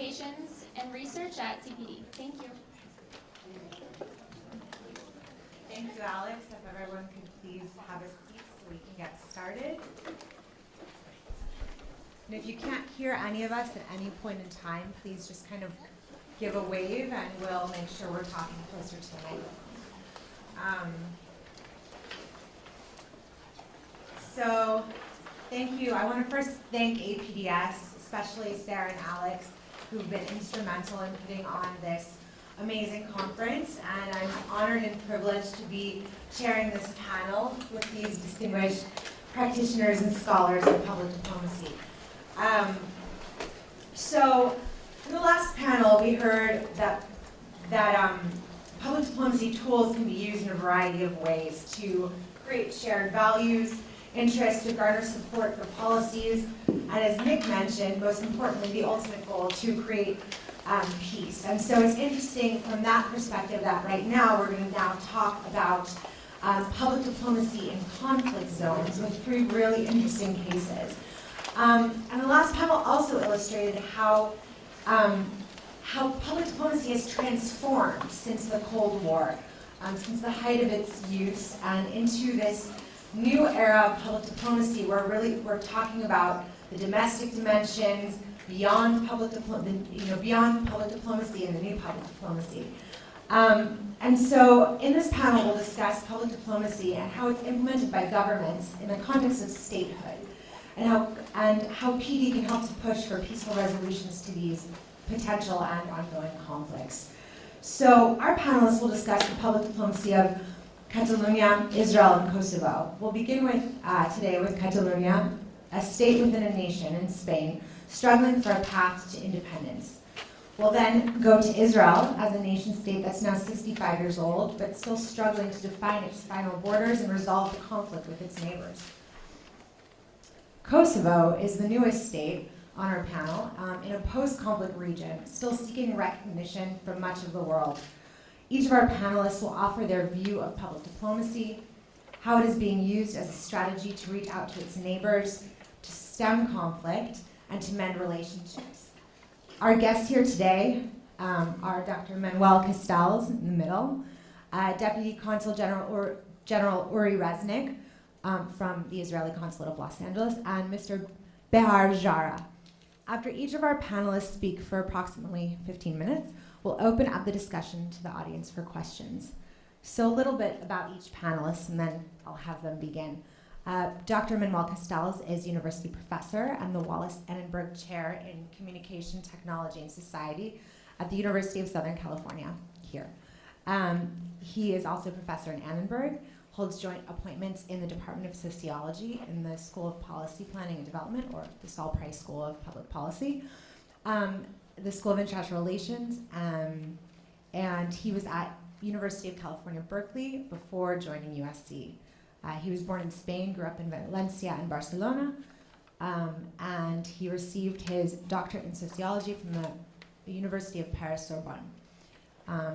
Communications and Research at CPD. Thank you. Thank you, Alex. If everyone could please have a seat so we can get started. And if you can't hear any of us at any point in time, please just kind of give a wave and we'll make sure we're talking closer to the microphone. So thank you. I want to first thank APDS, especially Sarah and Alex, who've been instrumental in putting on this amazing conference. And I'm honored and privileged to be chairing this panel with these distinguished practitioners and scholars in public diplomacy. So in the last panel, we heard that public diplomacy tools can be used in a variety of ways to create shared values, interests, to garner support for policies, and as Nick mentioned, most importantly, the ultimate goal to create peace. And so it's interesting from that perspective that right now we're going to now talk about public diplomacy in conflict zones with three really interesting cases. And the last panel also illustrated how public diplomacy has transformed since the Cold War, since the height of its use, and into this new era of public diplomacy where really we're talking about the domestic dimensions beyond public diplomacy and the new public diplomacy. And so in this panel we'll discuss public diplomacy and how it's implemented by governments in the context of statehood, and how PD can help to push for peaceful resolutions to these potential and ongoing conflicts. So our panelists will discuss the public diplomacy of Catalonia, Israel, and Kosovo. We'll begin with today with Catalonia, a state within a nation in Spain, struggling for a path to independence. We'll then go to Israel as a nation state that's now 65 years old, but still struggling to define its final borders and resolve the conflict with its neighbors. Kosovo is the newest state on our panel in a post-conflict region, still seeking recognition from much of the world. Each of our panelists will offer their view of public diplomacy, how it is being used as a strategy to reach out to its neighbors, to stem conflict, and to mend relationships. Our guests here today are Dr. Manuel Castells in the middle, Deputy Consul-General Uri Resnick from the Israeli Consulate of Los Angeles, and Mr. Behar Xharra. After each of our panelists speak for approximately 15 minutes, we'll open up the discussion to the audience for questions. So a little bit about each panelist, and then I'll have them begin. Dr. Manuel Castells is university professor and the Wallace Annenberg Chair in Communication, Technology, and Society at the University of Southern California here. He is also a professor in Annenberg, holds joint appointments in the Department of Sociology in the School of Policy Planning and Development, or the Saul Price School of Public Policy, the School of International Relations, and he was at University of California, Berkeley before joining USC. He was born in Spain, grew up in Valencia and Barcelona, and he received his doctorate in sociology from the University of Paris-Sorbonne.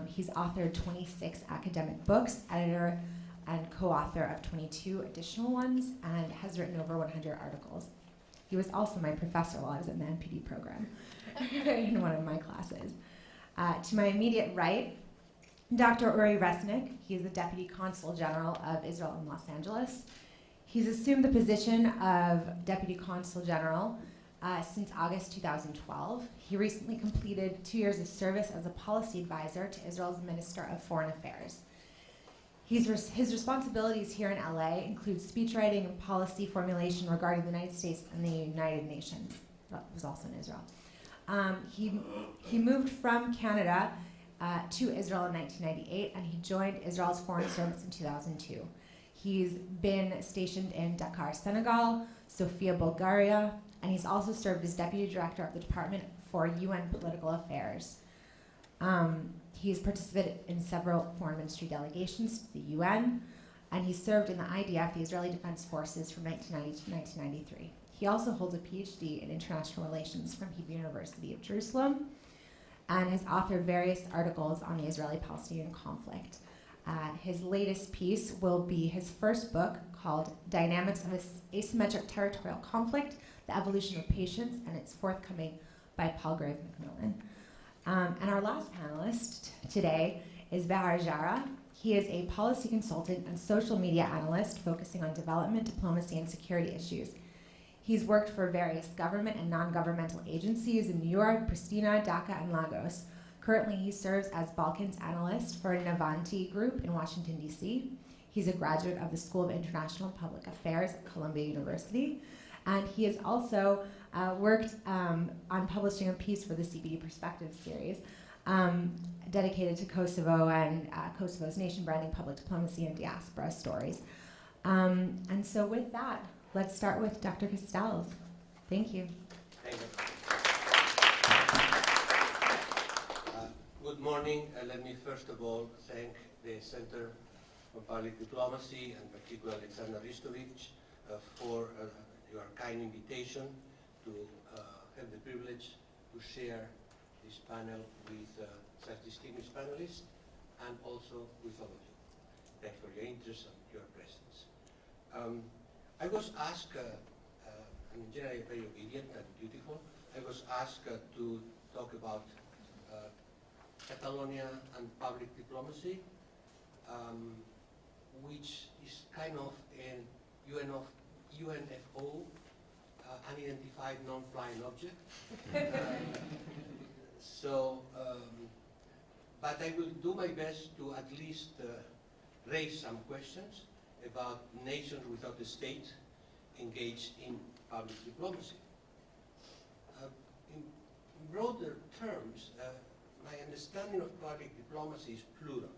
He's authored 26 academic books, editor and co-author of 22 additional ones, and has written over 100 articles. He was also my professor while I was in the MPD program in one of my classes. To my immediate right, Dr. Uri Resnick. He is the Deputy Consul-General of Israel in Los Angeles. He's assumed the position of Deputy Consul-General since August 2012. He recently completed 2 years of service as a policy advisor to Israel's Minister of Foreign Affairs. His responsibilities here in LA include speechwriting and policy formulation regarding the United States and the United Nations. That was also in Israel. He moved from Canada to Israel in 1998, and he joined Israel's Foreign Service in 2002. He's been stationed in Dakar, Senegal, Sofia, Bulgaria, and he's also served as Deputy Director of the Department for UN Political Affairs. He's participated in several foreign ministry delegations to the UN, and he served in the IDF, the Israeli Defense Forces, from 1990 to 1993. He also holds a PhD in international relations from Hebrew University of Jerusalem, and has authored various articles on the Israeli-Palestinian conflict. His latest piece will be his first book, called Dynamics of Asymmetric Territorial Conflict, The Evolution of Patience, and it's forthcoming by Palgrave Macmillan. And our last panelist today is Behar Xharra. He is a policy consultant and social media analyst focusing on development, diplomacy, and security issues. He's worked for various government and non-governmental agencies in New York, Pristina, Dhaka, and Lagos. Currently, he serves as Balkans analyst for Navanti Group in Washington, D.C. He's a graduate of the School of International and Public Affairs at Columbia University. And he has also worked on publishing a piece for the CPD Perspective series dedicated to Kosovo and Kosovo's nation branding, public diplomacy, and diaspora stories. And so with that, let's start with Dr. Castells. Thank you. Thank you. Good morning. Let me first of all thank the Center for Public Diplomacy, and particularly Alexander Ristovic, for your kind invitation to have the privilege to share this panel with such distinguished panelists and also with all of you. Thanks for your interest and your presence. I was asked, I'm generally very obedient and dutiful, I was asked to talk about Catalonia and public diplomacy, which is kind of an UNFO, unidentified non-flying object. But I will do my best to at least raise some questions about nations without a state engaged in public diplomacy. In broader terms, my understanding of public diplomacy is plural.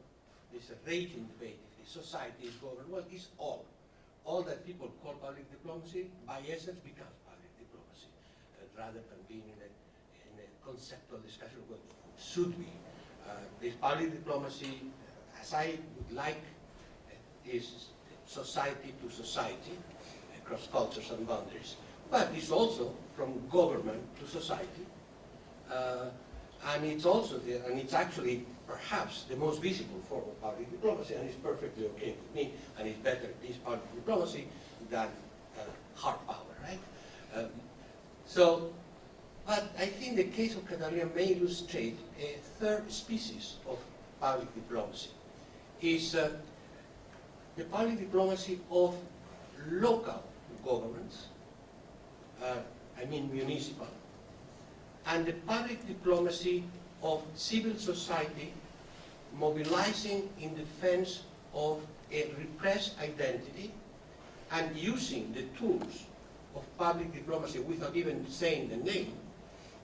There's a raging debate. If society is governed, well, it's all. All that people call public diplomacy, by essence, becomes public diplomacy, rather than being in a conceptual discussion of what should be. This public diplomacy, as I would like, is society to society, across cultures and boundaries. But it's also from government to society. And it's also, and it's actually perhaps the most visible form of public diplomacy, and it's perfectly okay with me, and it's better, this public diplomacy, than hard power, right? But I think the case of Catalonia may illustrate a third species of public diplomacy, is the public diplomacy of local governments, I mean municipal, and the public diplomacy of civil society mobilizing in defense of a repressed identity and using the tools of public diplomacy without even saying the name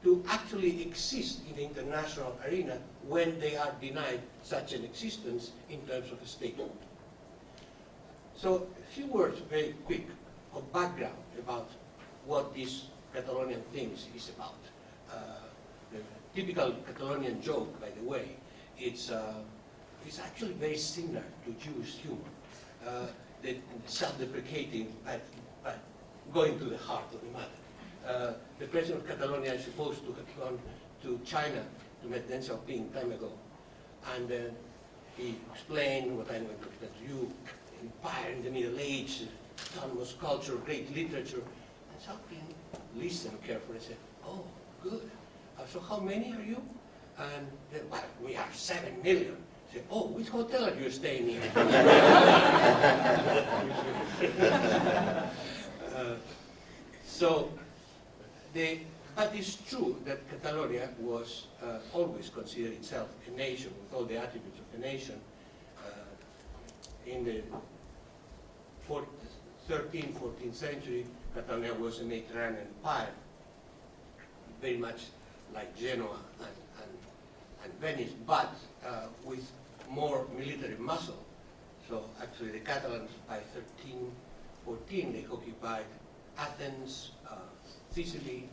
to actually exist in the international arena when they are denied such an existence in terms of a statehood. So a few words very quick of background about what this Catalonian thing is about. The typical Catalonian joke, by the way, it's actually very similar to Jewish humor. The self-deprecating, but going to the heart of the matter. The president of Catalonia is supposed to have gone to China to meet Deng Xiaoping time ago, and he explained what I'm going to explain to you: empire in the Middle Age, autonomous culture, great literature. And Xiaoping listened carefully and said, "Oh, good. So how many are you?" And then, well, we are 7 million. He said, "Oh, which hotel are you staying in?" But it's true that Catalonia was always considered itself a nation with all the attributes of a nation. In the 13th, 14th century, Catalonia was a Mediterranean empire, very much like Genoa and Venice, but with more military muscle. So actually the Catalans, by 1314, they occupied Athens, Sicily,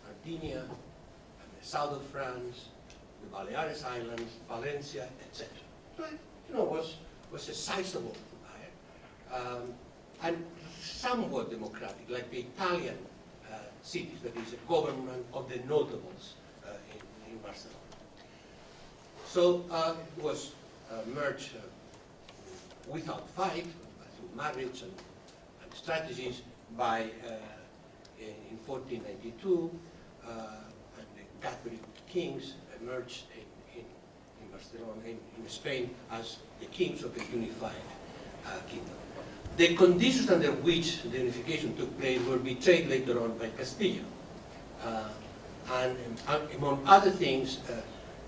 Sardinia, and the south of France, the Balearic Islands, Valencia, etc. So it was a sizable empire, and somewhat democratic, like the Italian cities, that is a government of the notables in Barcelona. So it was merged without fight, through marriage and strategies, by in 1492, and Catholic kings emerged in Barcelona, in Spain, as the kings of the unified kingdom. The conditions under which the unification took place were betrayed later on by Castilla. And among other things,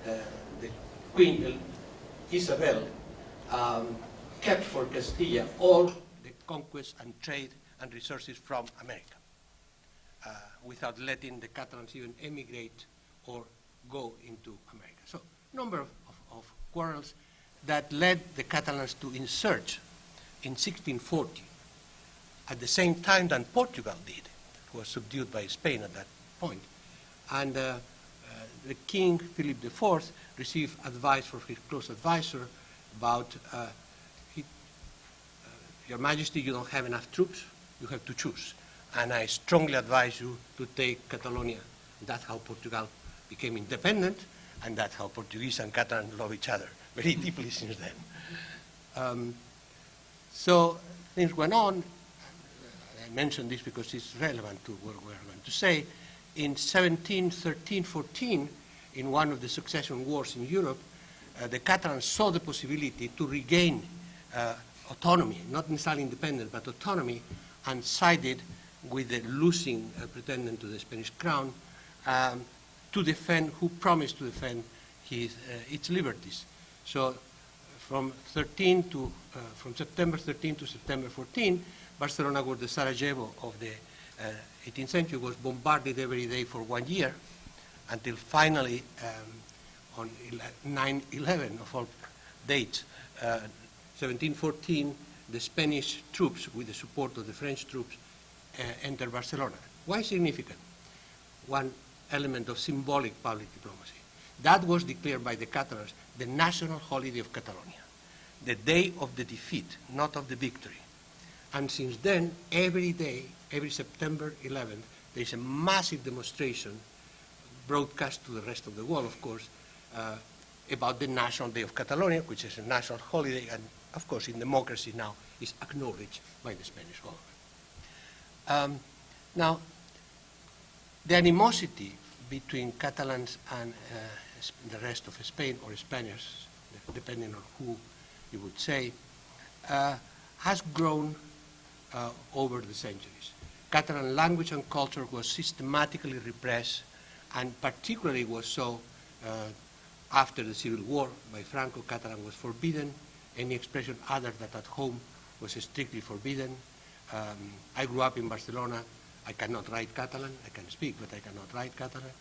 the Queen Isabel kept for Castilla all the conquests and trade and resources from America, without letting the Catalans even emigrate or go into America. So, number of quarrels that led the Catalans to insurge in 1640, at the same time that Portugal did, who was subdued by Spain at that point. And the King, Philip IV, received advice from his close advisor about, Your Majesty, you don't have enough troops, you have to choose. And I strongly advise you to take Catalonia. That's how Portugal became independent, and that's how Portuguese and Catalan love each other very deeply since then. So things went on. I mention this because it's relevant to what we're going to say. In 1713-14, in one of the succession wars in Europe, the Catalans saw the possibility to regain autonomy, not necessarily independence, but autonomy, and sided with the losing pretendant to the Spanish crown to defend, who promised to defend its liberties. So from September 13 to September 14, Barcelona was the Sarajevo of the 18th century, was bombarded every day for 1 year, until finally on 9/11 of all dates, 1714, the Spanish troops, with the support of the French troops, entered Barcelona. Why significant? One element of symbolic public diplomacy. That was declared by the Catalans the national holiday of Catalonia, the day of the defeat, not of the victory. And since then, every day, every September 11th, there's a massive demonstration broadcast to the rest of the world, of course, about the National Day of Catalonia, which is a national holiday, and of course in democracy now is acknowledged by the Spanish government. Now, the animosity between Catalans and the rest of Spain, or Spaniards, depending on who you would say, has grown over the centuries. Catalan language and culture was systematically repressed, and particularly was so after the Civil War. By Franco, Catalan was forbidden. Any expression other than at home was strictly forbidden. I grew up in Barcelona. I cannot write Catalan. I can speak, but I cannot write Catalan.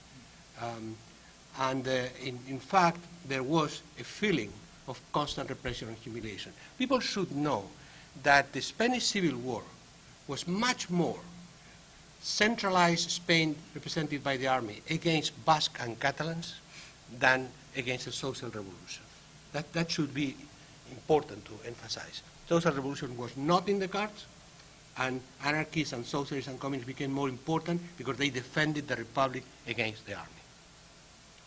In fact, there was a feeling of constant repression and humiliation. People should know that the Spanish Civil War was much more centralized Spain, represented by the army, against Basque and Catalans than against a social revolution. That should be important to emphasize. Social revolution was not in the cards, and anarchists and socialists and communists became more important because they defended the republic against the army.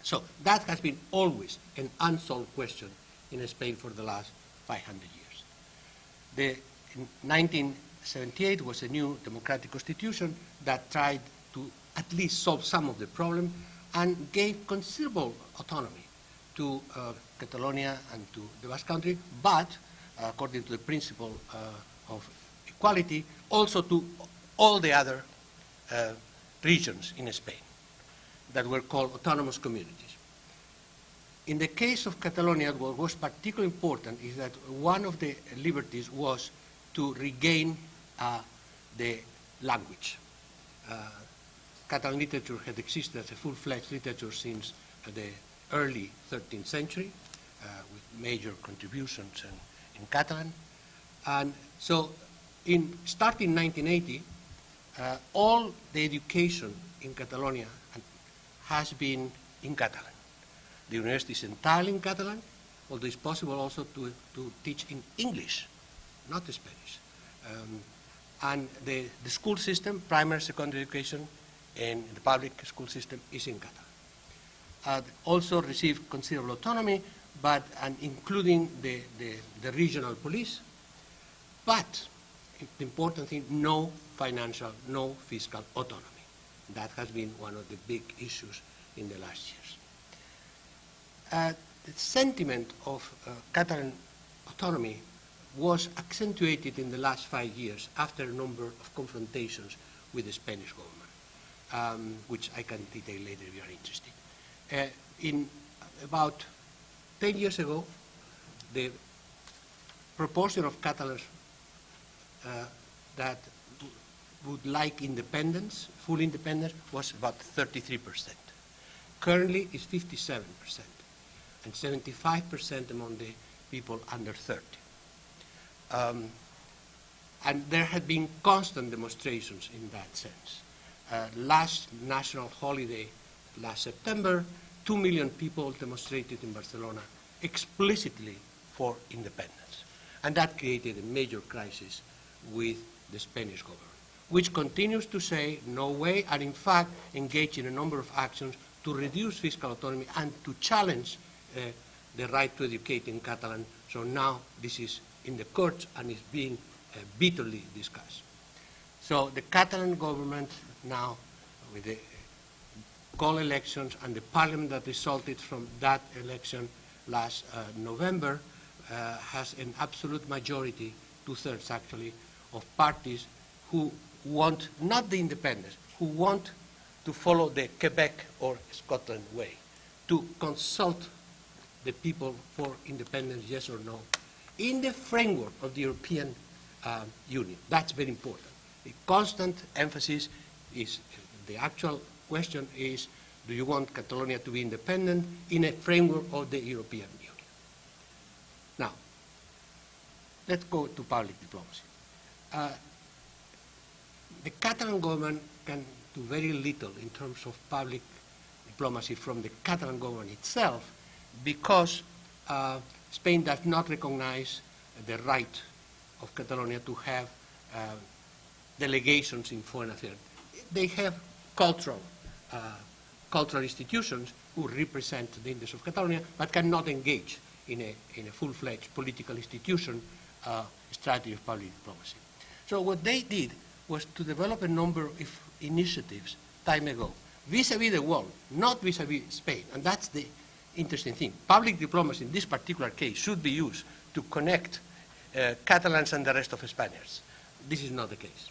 So that has been always an unsolved question in Spain for the last 500 years. In 1978 was a new democratic constitution that tried to at least solve some of the problem and gave considerable autonomy to Catalonia and to the Basque Country, but according to the principle of equality, also to all the other regions in Spain that were called autonomous communities. In the case of Catalonia, what was particularly important is that one of the liberties was to regain the language. Catalan literature had existed as a full-fledged literature since the early 13th century, with major contributions in Catalan. And so, starting in 1980, all the education in Catalonia has been in Catalan. The university is entirely in Catalan, although it's possible also to teach in English, not Spanish. And the school system, primary, secondary education, and the public school system is in Catalan. Also received considerable autonomy, and including the regional police, but the important thing, no financial, no fiscal autonomy. That has been one of the big issues in the last years. The sentiment of Catalan autonomy was accentuated in the last 5 years after a number of confrontations with the Spanish government, which I can detail later if you are interested. In about 10 years ago, the proportion of Catalans that would like independence, full independence, was about 33%. Currently, it's 57%, and 75% among the people under 30. And there have been constant demonstrations in that sense. Last national holiday, last September, 2 million people demonstrated in Barcelona explicitly for independence. And that created a major crisis with the Spanish government, which continues to say no way, and in fact engage in a number of actions to reduce fiscal autonomy and to challenge the right to educate in Catalan. So now this is in the courts and is being bitterly discussed. So the Catalan government now, with the call elections and the parliament that resulted from that election last November, has an absolute majority, 2/3 actually, of parties who want not the independence, who want to follow the Quebec or Scotland way, to consult the people for independence, yes or no, in the framework of the European Union. That's very important. The constant emphasis is, the actual question is, do you want Catalonia to be independent in a framework of the European Union? Now, let's go to public diplomacy. The Catalan government can do very little in terms of public diplomacy from the Catalan government itself, because Spain does not recognize the right of Catalonia to have delegations in foreign affairs. They have cultural institutions who represent the interests of Catalonia, but cannot engage in a full-fledged political institution strategy of public diplomacy. So what they did was to develop a number of initiatives time ago, vis-à-vis the world, not vis-à-vis Spain. And that's the interesting thing. Public diplomacy in this particular case should be used to connect Catalans and the rest of Spaniards. This is not the case.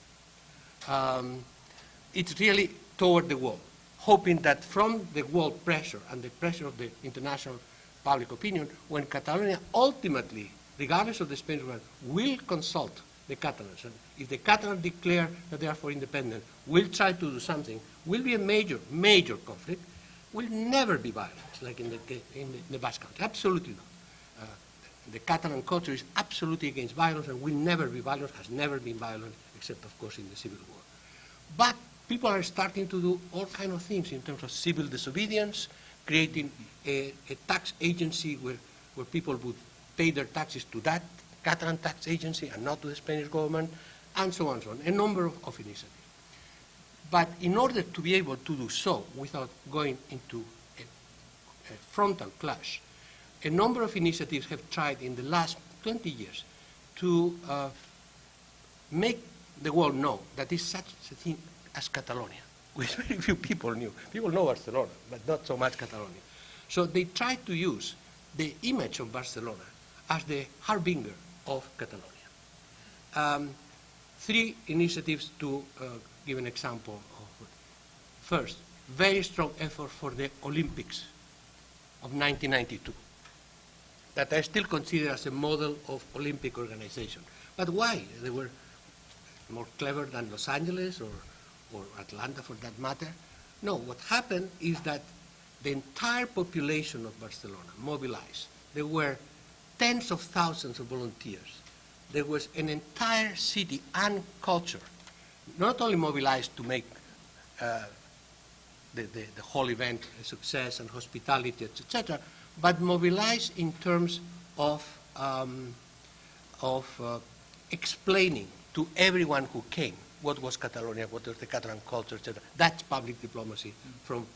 It's really toward the world, hoping that from the world pressure and the pressure of the international public opinion, when Catalonia ultimately, regardless of the Spanish government, will consult the Catalans, and if the Catalans declare that they are for independence, will try to do something, will be a major, major conflict, will never be violence, like in the Basque Country. Absolutely not. The Catalan culture is absolutely against violence and will never be violent, has never been violent, except, of course, in the Civil War. But people are starting to do all kinds of things in terms of civil disobedience, creating a tax agency where people would pay their taxes to that Catalan tax agency and not to the Spanish government, and so on and so on, a number of initiatives. But in order to be able to do so without going into a frontal clash, a number of initiatives have tried in the last 20 years to make the world know that there is such a thing as Catalonia, which very few people knew. People know Barcelona, but not so much Catalonia. So they tried to use the image of Barcelona as the harbinger of Catalonia. 3 initiatives to give an example of. First, very strong effort for the Olympics of 1992, that I still consider as a model of Olympic organization. But why? They were more clever than Los Angeles or Atlanta for that matter. No, what happened is that the entire population of Barcelona mobilized. There were tens of thousands of volunteers. There was an entire city and culture, not only mobilized to make the whole event a success and hospitality, etc., but mobilized in terms of explaining to everyone who came what was Catalonia, what was the Catalan culture, etc. That's public diplomacy from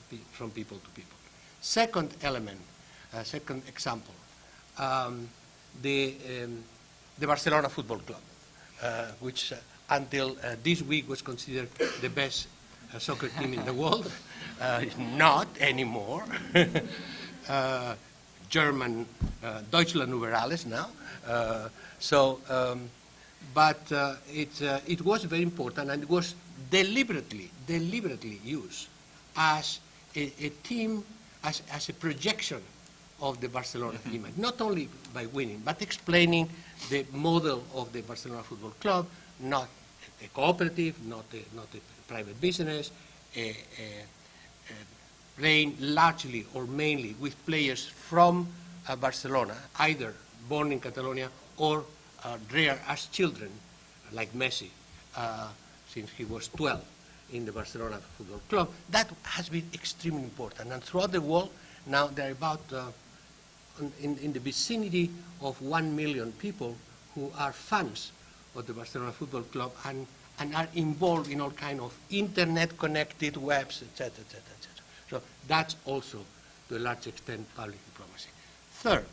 people to people. Second element, second example, the Barcelona Football Club, which until this week was considered the best soccer team in the world. It's not anymore. German, Deutschland über alles now. It was very important, and it was deliberately used as a team, as a projection of the Barcelona image, not only by winning, but explaining the model of the Barcelona Football Club, not a cooperative, not a private business, playing largely or mainly with players from Barcelona, either born in Catalonia or reared as children, like Messi, since he was 12 in the Barcelona Football Club. That has been extremely important. And throughout the world, now there are about, in the vicinity of 1 million people who are fans of the Barcelona Football Club and are involved in all kind of internet-connected webs, etc., etc., etc. So that's also, to a large extent, public diplomacy. Third,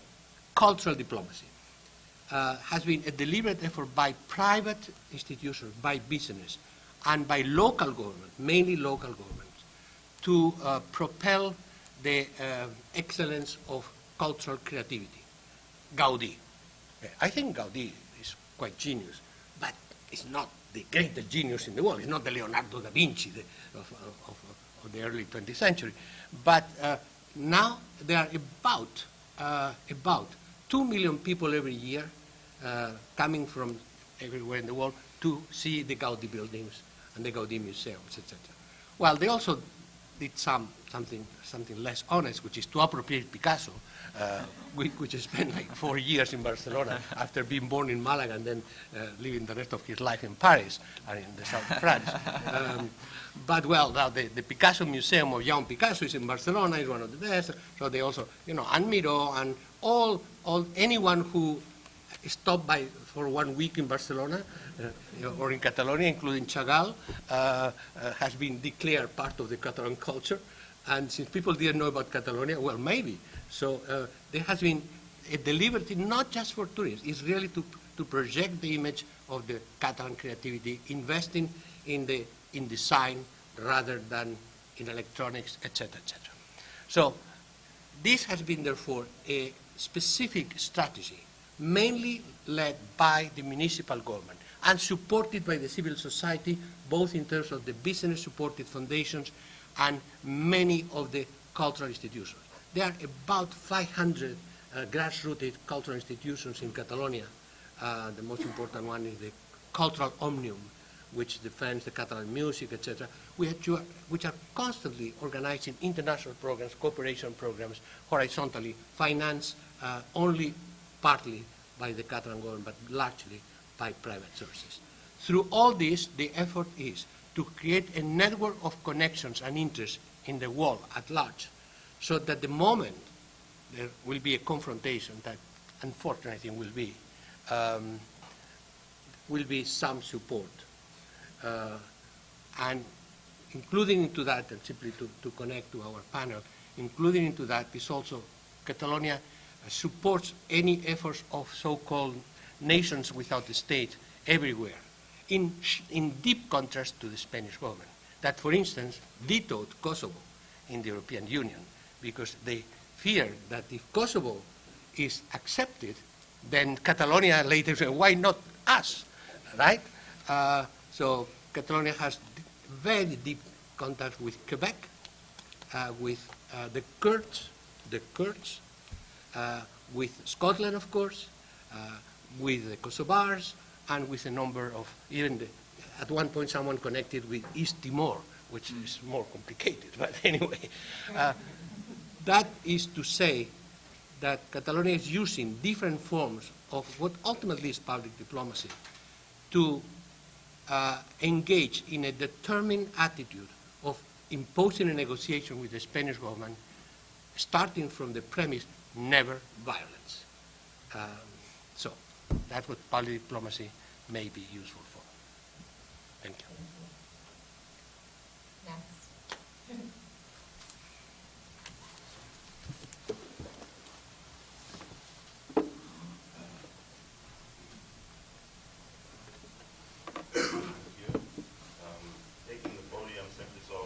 cultural diplomacy has been a deliberate effort by private institutions, by business, and by local government, mainly local governments, to propel the excellence of cultural creativity. Gaudí. I think Gaudí is quite genius, but it's not the greatest genius in the world. It's not the Leonardo da Vinci of the early 20th century. But now there are about 2 million people every year coming from everywhere in the world to see the Gaudí buildings and the Gaudí museums, etc. Well, they also did something less honest, which is to appropriate Picasso, which spent like 4 years in Barcelona after being born in Malaga and then living the rest of his life in Paris and in the south of France. But well, now the Picasso Museum of Young Picasso is in Barcelona, is one of the best. So they also, and Miró and anyone who stopped by for 1 week in Barcelona or in Catalonia, including Chagall, has been declared part of the Catalan culture. And since people didn't know about Catalonia, well, maybe. So there has been a deliberate, not just for tourists, it's really to project the image of the Catalan creativity, investing in design rather than in electronics, etc., etc. So this has been, therefore, a specific strategy, mainly led by the municipal government and supported by the civil society, both in terms of the business-supported foundations and many of the cultural institutions. There are about 500 grassrooted cultural institutions in Catalonia. The most important one is the Cultural Omnium, which defends the Catalan music, etc., which are constantly organizing international programs, cooperation programs, horizontally, financed only partly by the Catalan government, but largely by private sources. Through all this, the effort is to create a network of connections and interests in the world at large, so that the moment there will be a confrontation, that unfortunately will be some support. And including into that, and simply to connect to our panel, including into that is also Catalonia supports any efforts of so-called nations without a state everywhere, in deep contrast to the Spanish government, that, for instance, vetoed Kosovo in the European Union, because they fear that if Kosovo is accepted, then Catalonia later said, why not us, right? So Catalonia has very deep contact with Quebec, with the Kurds, with Scotland, of course, with the Kosovars, and with a number of, at one point someone connected with East Timor, which is more complicated, but anyway. That is to say that Catalonia is using different forms of what ultimately is public diplomacy to engage in a determined attitude of imposing a negotiation with the Spanish government, starting from the premise, never violence. So that's what public diplomacy may be useful for. Thank you. Next. Taking the podium simply so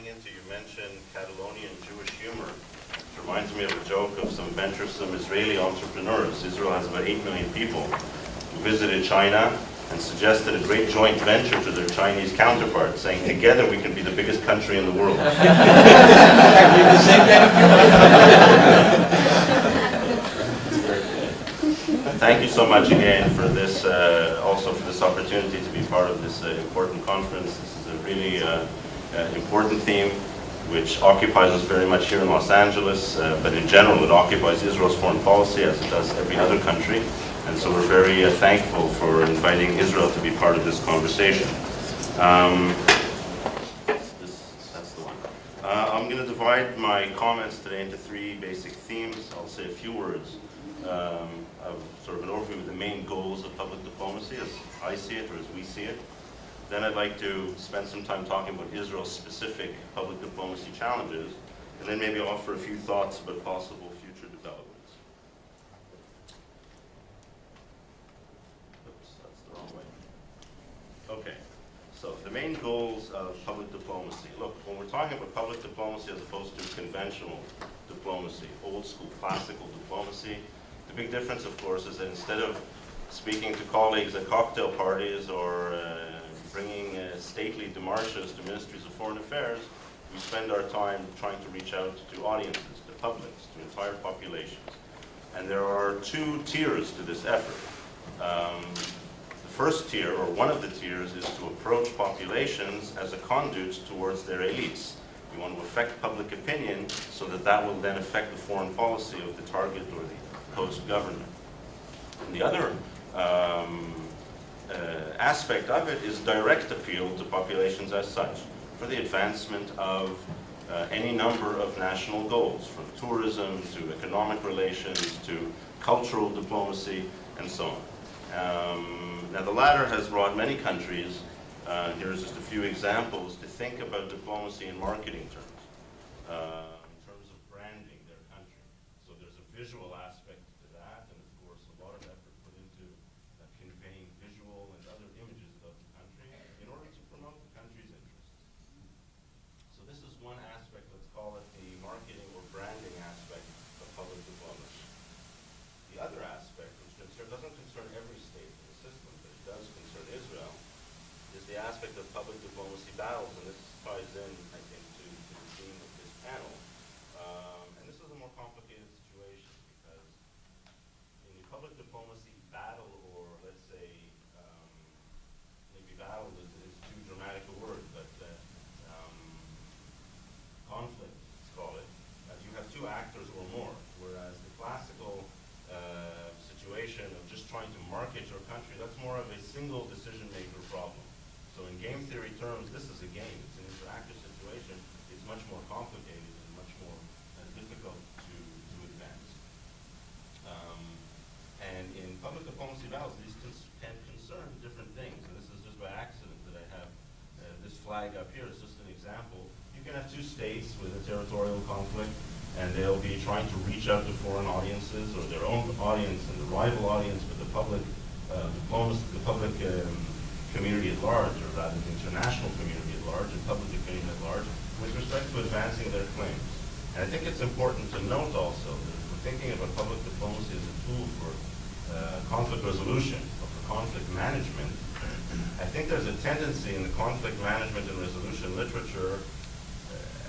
into, you mentioned Catalonian Jewish humor. It reminds me of a joke of some venturesome Israeli entrepreneurs. Israel has about 8 million people who visited China and suggested a great joint venture to their Chinese counterparts, saying, together we can be the biggest country in the world. Exactly the same kind of humor. Thank you so much again for this, also for this opportunity to be part of this important conference. This is a really important theme which occupies us very much here in Los Angeles, but in general it occupies Israel's foreign policy as it does every other country. And so we're very thankful for inviting Israel to be part of this conversation. That's the one. I'm going to divide my comments today into 3 basic themes. I'll say a few words of sort of an overview of the main goals of public diplomacy as I see it or as we see it. Then I'd like to spend some time talking about Israel's specific public diplomacy challenges, and then maybe offer a few thoughts about possible future developments. Oops, that's the wrong way. Okay, so the main goals of public diplomacy. Look, when we're talking about public diplomacy as opposed to conventional diplomacy, old school, classical diplomacy, the big difference, of course, is that instead of speaking to colleagues at cocktail parties or bringing stately demarches to ministries of foreign affairs, we spend our time trying to reach out to audiences, to publics, to entire populations. And there are 2 tiers to this effort. The first tier, or one of the tiers, is to approach populations as a conduit towards their elites. We want to affect public opinion so that that will then affect the foreign policy of the target or the host government. And the other aspect of it is direct appeal to populations as such for the advancement of any number of national goals, from tourism to economic relations to cultural diplomacy and so on. Now the latter has brought many countries, here's just a few examples, to think about diplomacy in marketing terms, in terms of branding their country. So there's a visual aspect to that, and of course a lot of effort put into conveying visual and other images of the country in order to promote the country's interests. So this is one aspect, let's call it the marketing or branding aspect of public diplomacy. The other aspect, which doesn't concern every state in the system, but it does concern Israel, is the aspect of public diplomacy battles, and this ties in, I think, to the theme of this panel. And this is a more complicated situation because in the public diplomacy battle, or let's say, maybe battle is too dramatic a word, but conflict, let's call it, you have 2 actors or more, whereas the classical situation of just trying to market your country, that's more of a single decision maker problem. So in game theory terms, this is a game. It's an interactive situation. It's much more complicated and much more difficult to advance. And in public diplomacy battles, these can concern different things. And this is just by accident that I have this flag up here. It's just an example. You can have 2 states with a territorial conflict, and they'll be trying to reach out to foreign audiences or their own audience and the rival audience, but the public diplomacy, the public community at large, or rather the international community at large and public opinion at large, with respect to advancing their claims. And I think it's important to note also that if we're thinking about public diplomacy as a tool for conflict resolution or for conflict management, I think there's a tendency in the conflict management and resolution literature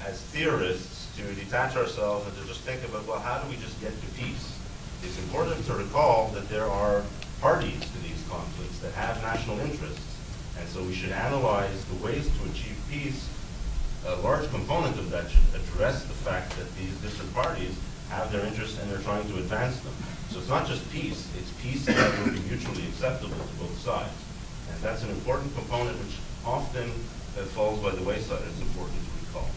as theorists to detach ourselves and to just think about, well, how do we just get to peace? It's important to recall that there are parties to these conflicts that have national interests, and so we should analyze the ways to achieve peace. A large component of that should address the fact that these different parties have their interests and they're trying to advance them. So it's not just peace, it's peace that will be mutually acceptable to both sides. And that's an important component which often falls by the wayside. It's important to recall.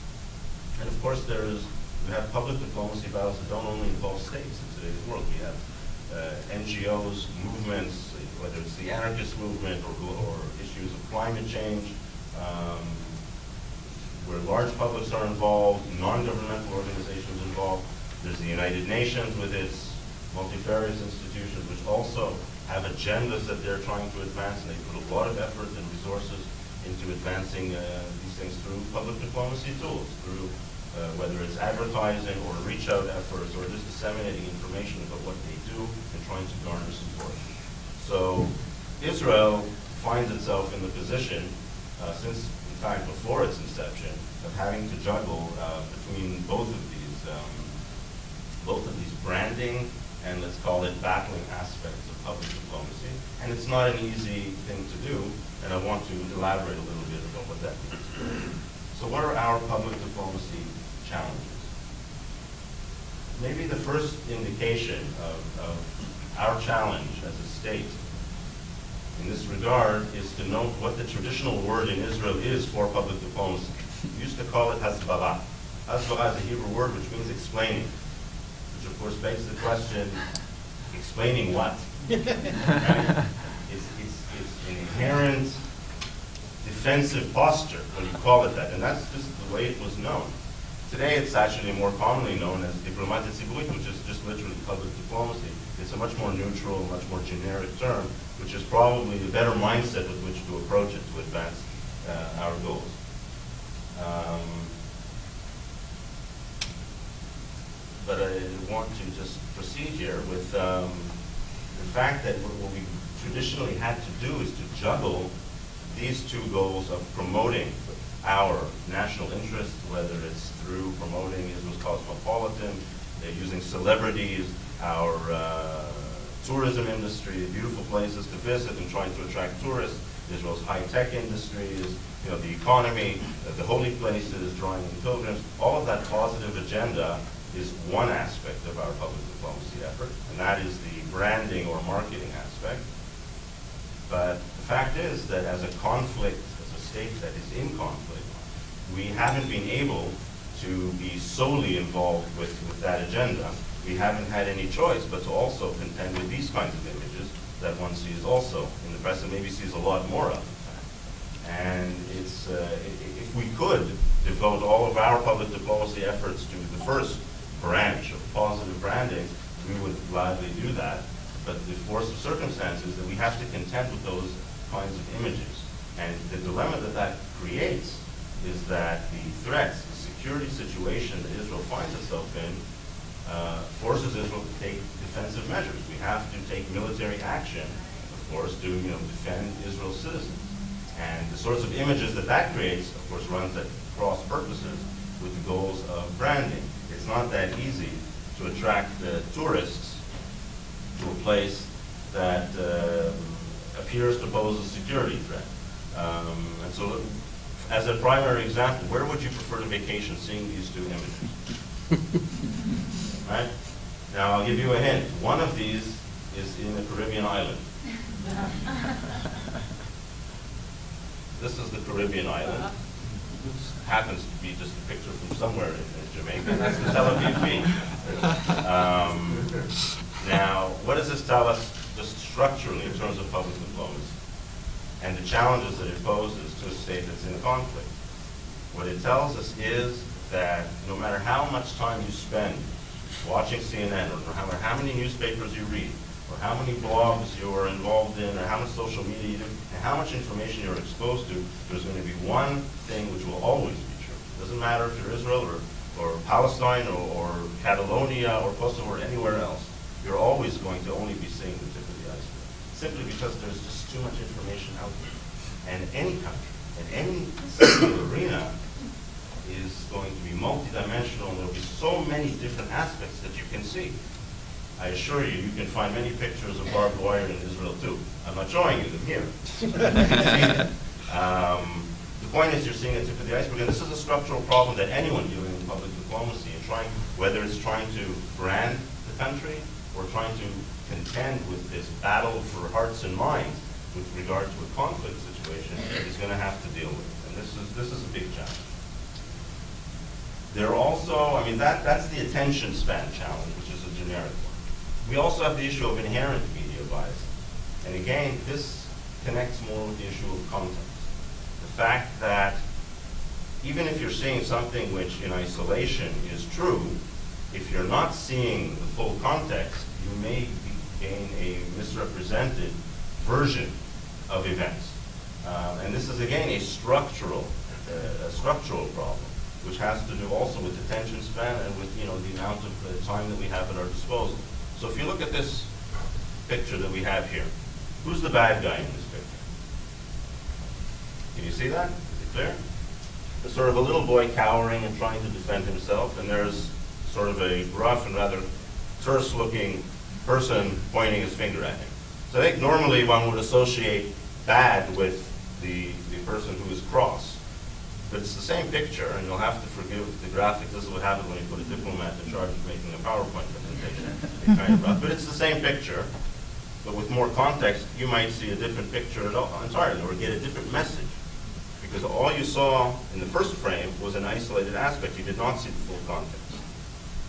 And of course we have public diplomacy battles that don't only involve states in today's world. We have NGOs, movements, whether it's the anarchist movement or issues of climate change, where large publics are involved, non-governmental organizations involved. There's the United Nations with its multifarious institutions, which also have agendas that they're trying to advance, and they put a lot of effort and resources into advancing these things through public diplomacy tools, through whether it's advertising or reach out efforts or just disseminating information about what they do and trying to garner support. So Israel finds itself in the position, since in fact before its inception, of having to juggle between both of these branding and let's call it battling aspects of public diplomacy. And it's not an easy thing to do, and I want to elaborate a little bit about what that means. So what are our public diplomacy challenges? Maybe the first indication of our challenge as a state in this regard is to note what the traditional word in Israel is for public diplomacy. We used to call it hasbara. Hasbara is a Hebrew word which means explaining, which of course begs the question, explaining what? Right? It's an inherent defensive posture when you call it that, and that's just the way it was known. Today it's actually more commonly known as diplomatie ציבורית, which is just literally public diplomacy. It's a much more neutral, much more generic term, which is probably a better mindset with which to approach it to advance our goals. But I want to just proceed here with the fact that what we traditionally had to do is to juggle these two goals of promoting our national interest, whether it's through promoting Israel's cosmopolitan, using celebrities, our tourism industry, beautiful places to visit and trying to attract tourists, Israel's high-tech industries, the economy, the holy places, drawing in pilgrims. All of that positive agenda is one aspect of our public diplomacy effort, and that is the branding or marketing aspect. But the fact is that as a conflict, as a state that is in conflict, we haven't been able to be solely involved with that agenda. We haven't had any choice but to also contend with these kinds of images that one sees also in the press and maybe sees a lot more of. And it's, if we could devote all of our public diplomacy efforts to the first branch of positive branding, we would gladly do that. But the force of circumstances that we have to contend with those kinds of images. And the dilemma that creates is that the threats, the security situation that Israel finds itself in, forces Israel to take defensive measures. We have to take military action, of course, to defend Israel's citizens. And the sorts of images that creates, of course, runs at cross purposes with the goals of branding. It's not that easy to attract tourists to a place that appears to pose a security threat. And so, as a primary example, where would you prefer to vacation seeing these two images? Right? Now, I'll give you a hint. One of these is in a Caribbean island. This is the Caribbean island. This happens to be just a picture from somewhere in Jamaica. That's the Tel Aviv beach. Now, what does this tell us just structurally in terms of public diplomacy and the challenges that it poses to a state that's in conflict? What it tells us is that no matter how much time you spend watching CNN, or no matter how many newspapers you read, or how many blogs you are involved in, or how much social media you do, and how much information you're exposed to, there's going to be one thing which will always be true. It doesn't matter if you're Israel or Palestine or Catalonia or Kosovo or anywhere else. You're always going to only be seeing the tip of the iceberg, simply because there's just too much information out there. And any country, and any single arena is going to be multidimensional, and there'll be so many different aspects that you can see. I assure you, you can find many pictures of barbed wire in Israel too. I'm not showing you them here. You can see them. The point is you're seeing the tip of the iceberg, and this is a structural problem that anyone dealing in public diplomacy and whether it's trying to brand the country or trying to contend with this battle for hearts and minds with regard to a conflict situation, is going to have to deal with. And this is a big challenge. There are also, that's the attention span challenge, which is a generic one. We also have the issue of inherent media bias. And again, this connects more with the issue of context. The fact that even if you're seeing something which in isolation is true, if you're not seeing the full context, you may gain a misrepresented version of events. And this is, again, a structural problem, which has to do also with attention span and with, the amount of time that we have at our disposal. So if you look at this picture that we have here, who's the bad guy in this picture? Can you see that? Is it clear? There's sort of a little boy cowering and trying to defend himself, and there's sort of a rough and rather terse-looking person pointing his finger at him. So I think normally one would associate bad with the person who is cross. But it's the same picture, and you'll have to forgive the graphics. This is what happens when you put a diplomat in charge of making a PowerPoint presentation. It's kind of rough. But it's the same picture, but with more context, you might see a different picture entirely, or get a different message. Because all you saw in the first frame was an isolated aspect. You did not see the full context.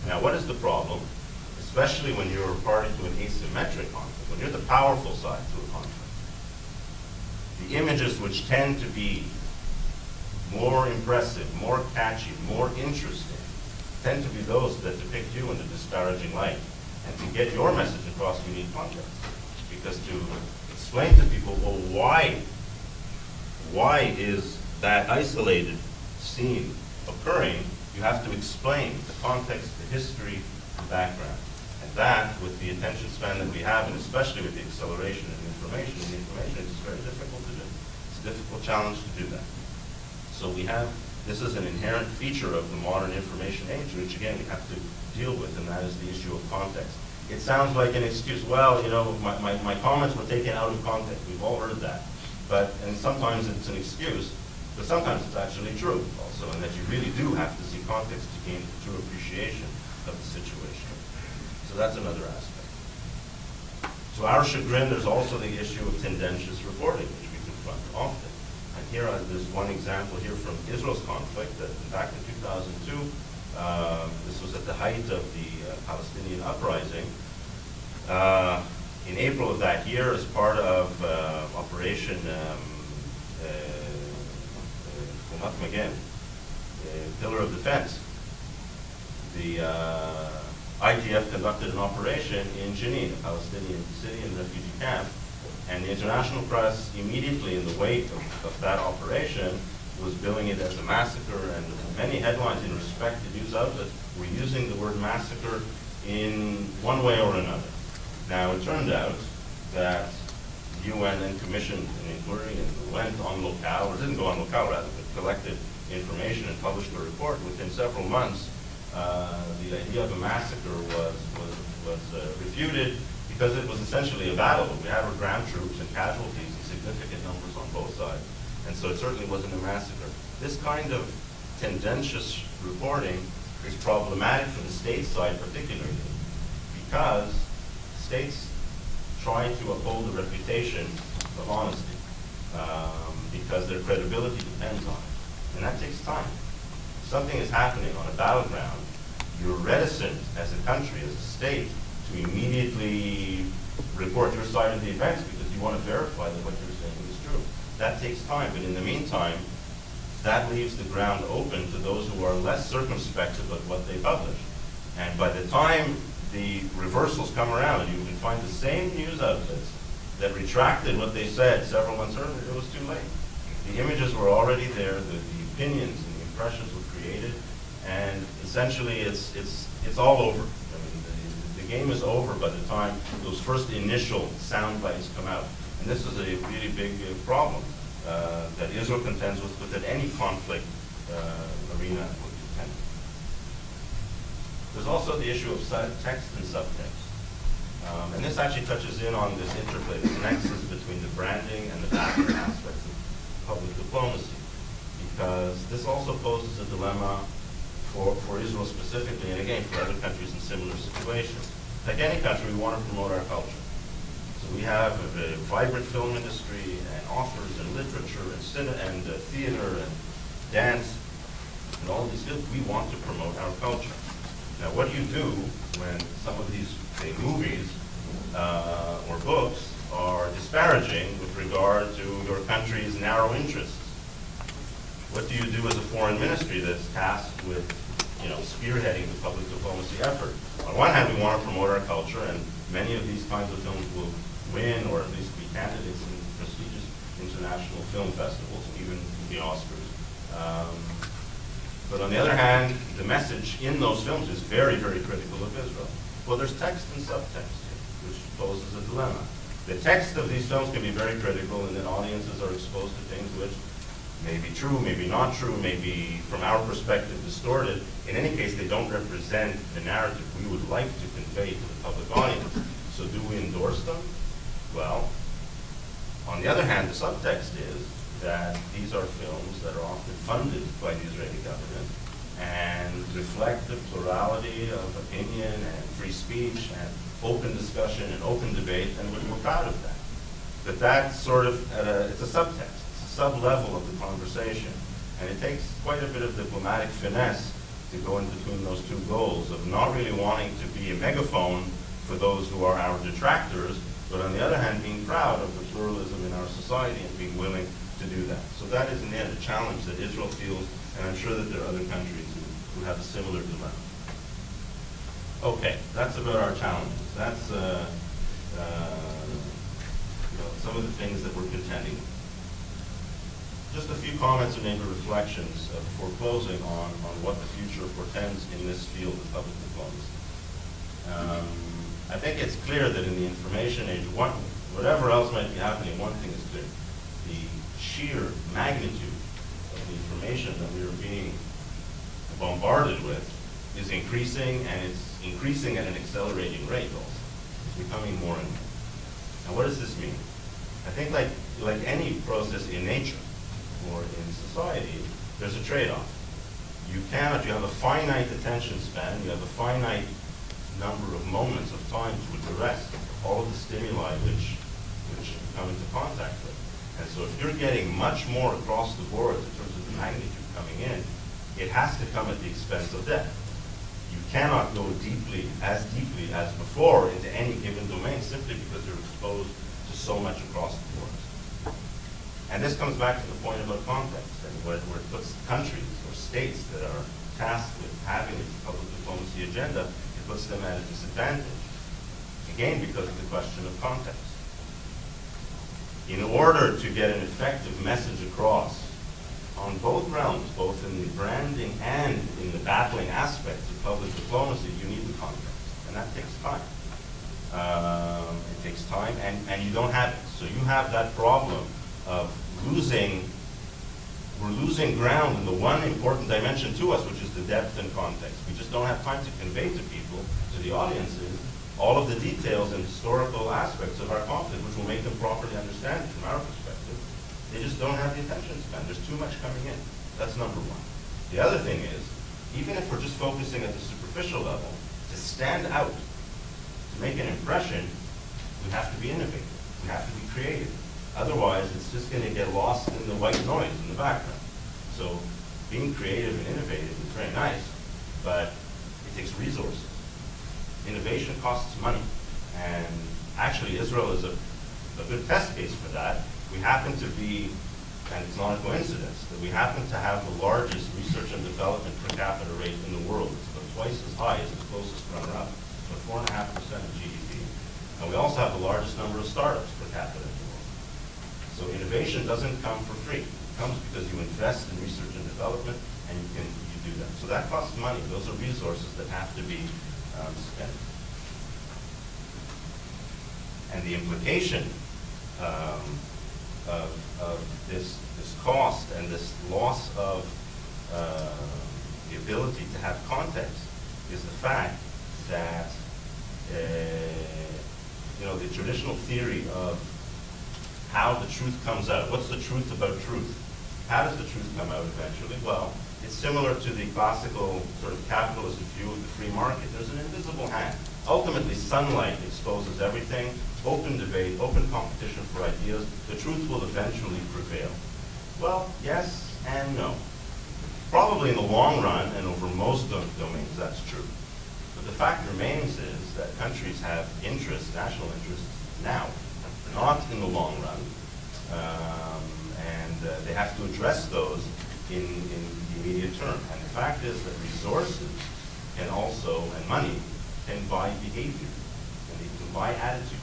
Now, what is the problem? Especially when you're a party to an asymmetric conflict, when you're the powerful side to a conflict. The images which tend to be more impressive, more catchy, more interesting, tend to be those that depict you in a disparaging light. And to get your message across, you need context. Because to explain to people, well, why is that isolated scene occurring, you have to explain the context, the history, the background. And that, with the attention span that we have, and especially with the acceleration of information, it's very difficult to do. It's a difficult challenge to do that. So this is an inherent feature of the modern information age, which again, we have to deal with, and that is the issue of context. It sounds like an excuse. Well, my comments were taken out of context. We've all heard that. And sometimes it's an excuse, but sometimes it's actually true also, and that you really do have to see context to gain the true appreciation of the situation. So that's another aspect. To our chagrin, there's also the issue of tendentious reporting, which we confront often. And here, there's one example here from Israel's conflict that back in 2002, this was at the height of the Palestinian uprising. In April of that year, as part of Operation Pillar of Defense, the IDF conducted an operation in Jenin, a Palestinian city and refugee camp, and the international press immediately in the wake of that operation was billing it as a massacre, and many headlines in respected news outlets were using the word massacre in one way or another. Now, it turned out that the UN then commissioned an inquiry and went on locale, or didn't go on locale rather, but collected information and published a report. Within several months, the idea of a massacre was refuted because it was essentially a battle. We had our ground troops and casualties in significant numbers on both sides. And so it certainly wasn't a massacre. This kind of tendentious reporting is problematic for the state side particularly, because states try to uphold a reputation of honesty because their credibility depends on it. And that takes time. If something is happening on a battleground, you're reticent as a country, as a state, to immediately report your side of the events because you want to verify that what you're saying is true. That takes time, but in the meantime, that leaves the ground open to those who are less circumspect about what they publish. And by the time the reversals come around, you can find the same news outlets that retracted what they said several months earlier. It was too late. The images were already there, the opinions and the impressions were created, and essentially it's all over. I mean, the game is over by the time those first initial sound bites come out. And this is a really big problem that Israel contends with, but that any conflict arena would contend with. There's also the issue of text and subtext. And this actually touches in on this interplay, this nexus between the branding and the background aspects of public diplomacy. Because this also poses a dilemma for Israel specifically, and again, for other countries in similar situations. Like any country, we want to promote our culture. So we have a vibrant film industry, and authors, and literature, and theater, and dance, and all of these fields. We want to promote our culture. Now, what do you do when some of these, say, movies or books are disparaging with regard to your country's narrow interests? What do you do as a foreign ministry that's tasked with, spearheading the public diplomacy effort? On one hand, we want to promote our culture, and many of these kinds of films will win or at least be candidates in prestigious international film festivals, even the Oscars. But on the other hand, the message in those films is very, very critical of Israel. Well, there's text and subtext here, which poses a dilemma. The text of these films can be very critical, and then audiences are exposed to things which may be true, maybe not true, maybe from our perspective distorted. In any case, they don't represent the narrative we would like to convey to the public audience. So do we endorse them? Well, on the other hand, the subtext is that these are films that are often funded by the Israeli government and reflect the plurality of opinion and free speech and open discussion and open debate, and we're proud of that. But that's sort of, it's a subtext, it's a sub-level of the conversation, and it takes quite a bit of diplomatic finesse to go in between those two goals of not really wanting to be a megaphone for those who are our detractors, but on the other hand, being proud of the pluralism in our society and being willing to do that. So that is in the end a challenge that Israel feels, and I'm sure that there are other countries who have a similar dilemma. Okay, that's about our challenges. That's some of the things that we're contending with. Just a few comments and maybe reflections before closing on what the future portends in this field of public diplomacy. I think it's clear that in the information age, whatever else might be happening, one thing is clear. The sheer magnitude of the information that we are being bombarded with is increasing, and it's increasing at an accelerating rate also. It's becoming more and more. Now what does this mean? I think like any process in nature or in society, there's a trade-off. You have a finite attention span, you have a finite number of moments of time to address all of the stimuli which you come into contact with. And so if you're getting much more across the board in terms of the magnitude coming in, it has to come at the expense of depth. You cannot go deeply as before into any given domain simply because you're exposed to so much across the board. And this comes back to the point about context, and where it puts countries or states that are tasked with having a public diplomacy agenda, it puts them at a disadvantage. Again, because of the question of context. In order to get an effective message across on both realms, both in the branding and in the battling aspects of public diplomacy, you need the context, and that takes time. It takes time, and you don't have it. So you have that problem of we're losing ground in the one important dimension to us, which is the depth and context. We just don't have time to convey to people, to the audiences, all of the details and historical aspects of our conflict, which will make them properly understand it from our perspective. They just don't have the attention span. There's too much coming in. That's number one. The other thing is, even if we're just focusing at the superficial level, to stand out, to make an impression, we have to be innovative. We have to be creative. Otherwise, it's just going to get lost in the white noise in the background. So being creative and innovative is very nice, but it takes resources. Innovation costs money. And actually, Israel is a good test case for that. We happen to be, and it's not a coincidence, that we happen to have the largest research and development per capita rate in the world. It's about twice as high as the closest runner-up, so 4.5% of GDP. And we also have the largest number of startups per capita in the world. So innovation doesn't come for free. It comes because you invest in research and development, and you do that. So that costs money. Those are resources that have to be spent. And the implication of this cost and this loss of the ability to have context is the fact that the traditional theory of how the truth comes out. What's the truth about truth? How does the truth come out eventually? Well, it's similar to the classical sort of capitalist view of the free market. There's an invisible hand. Ultimately, sunlight exposes everything. Open debate, open competition for ideas. The truth will eventually prevail. Well, yes and no. Probably in the long run and over most domains, that's true. But the fact remains is that countries have interests, national interests, now, not in the long run, and they have to address those in the immediate term. And the fact is that resources can also, and money, can buy behavior, and they can buy attitudes.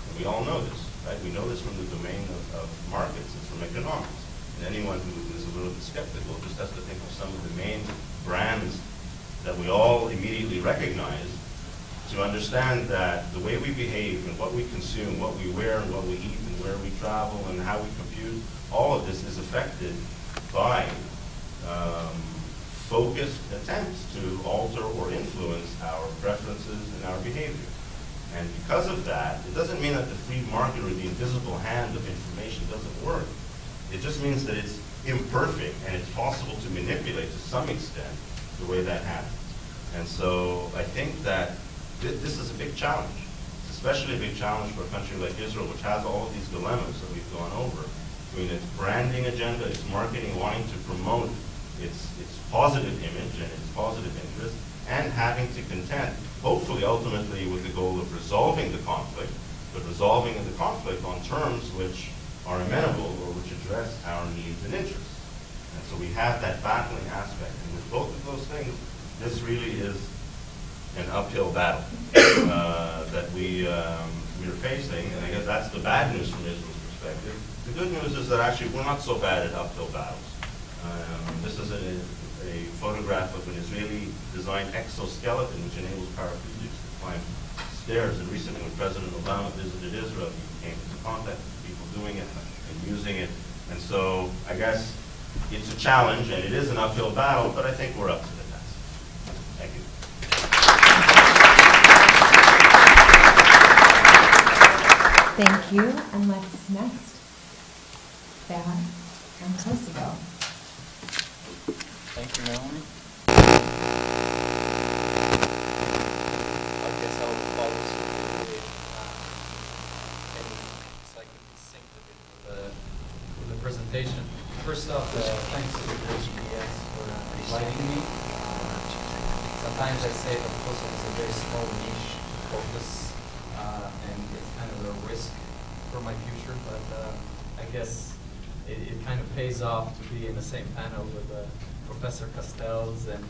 And we all know this. right? We know this from the domain of markets, it's from economics. And anyone who is a little bit skeptical just has to think of some of the main brands that we all immediately recognize to understand that the way we behave and what we consume, what we wear and what we eat and where we travel and how we compute, all of this is affected by focused attempts to alter or influence our preferences and our behavior. And because of that, it doesn't mean that the free market or the invisible hand of information doesn't work. It just means that it's imperfect and it's possible to manipulate to some extent the way that happens. And so I think that this is a big challenge. It's especially a big challenge for a country like Israel, which has all of these dilemmas that we've gone over. Between its branding agenda, its marketing, wanting to promote its positive image and its positive interest, and having to contend, hopefully ultimately with the goal of resolving the conflict, but resolving the conflict on terms which are amenable or which address our needs and interests. And so we have that battling aspect. And with both of those things, this really is an uphill battle that we are facing. And I guess that's the bad news from Israel's perspective. The good news is that actually we're not so bad at uphill battles. This is a photograph of an Israeli-designed exoskeleton which enables paraplegics to climb stairs. And recently when President Obama visited Israel, he came into contact with people doing it and using it. And so I guess it's a challenge and it is an uphill battle, but I think we're up to the task. Thank you. Thank you. And let's next, Behar from Kosovo. Thank you, Naomi. I guess I'll follow suit so I can sync with the presentation. First off, thanks to APDS for inviting me. Sometimes I say that Kosovo is a very small niche focus, and it's kind of a risk for my future, but I guess it kind of pays off to be in the same panel with Professor Castells and